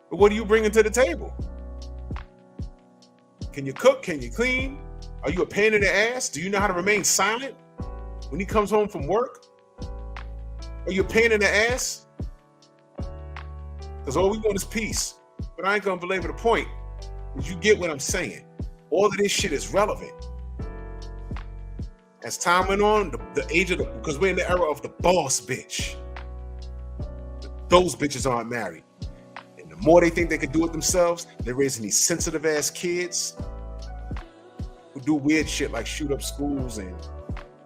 But what are you bringing to the table? Can you cook? Can you clean? Are you a pain in the ass? Do you know how to remain silent when he comes home from work? Are you a pain in the ass? Because all we want is peace. But I ain't gonna belabor the point. Because you get what I'm saying. All of this shit is relevant. As time went on, the age of because we're in the era of the boss bitch. Those bitches aren't married. And the more they think they can do it themselves, they're raising these sensitive ass kids who do weird shit like shoot up schools and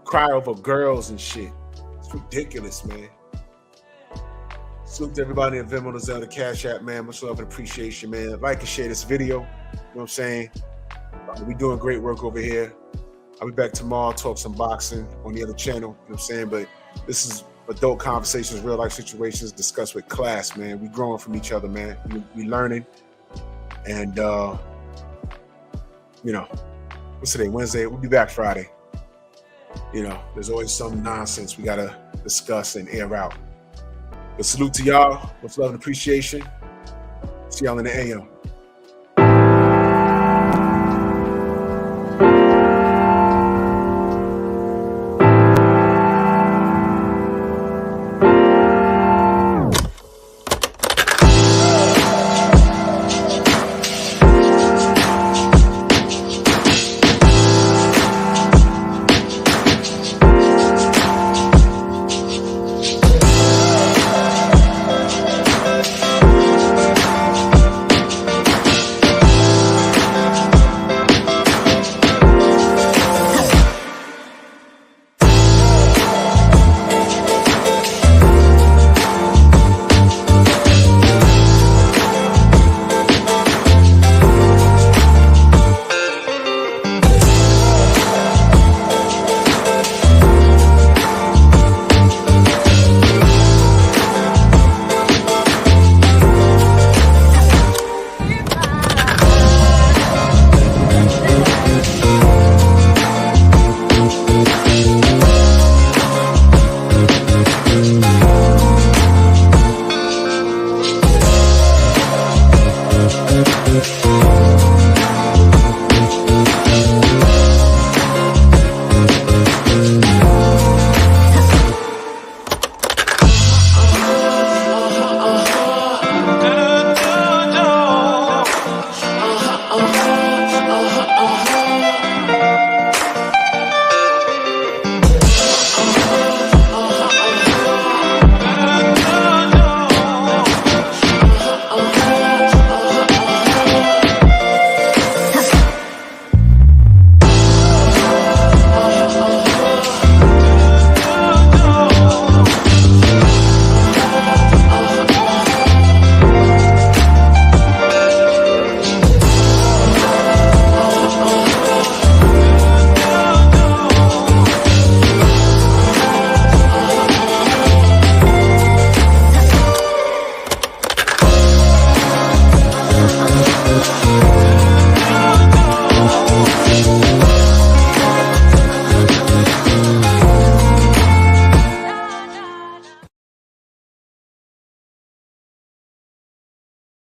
cry over girls and shit. It's ridiculous, man. Salute to everybody in Venmo, the Zelda Cash App, man. Much love and appreciation, man. Like and share this video. You know what I'm saying? We're doing great work over here. I'll be back tomorrow, talk some boxing on the other channel. You know what I'm saying? But this is adult conversations, real life situations discussed with class, man. We growing from each other, man. We learning. And, what's today? Wednesday. We'll be back Friday. There's always some nonsense we got to discuss and air out. But salute to y'all. Much love and appreciation. See y'all in the AM. Untitled.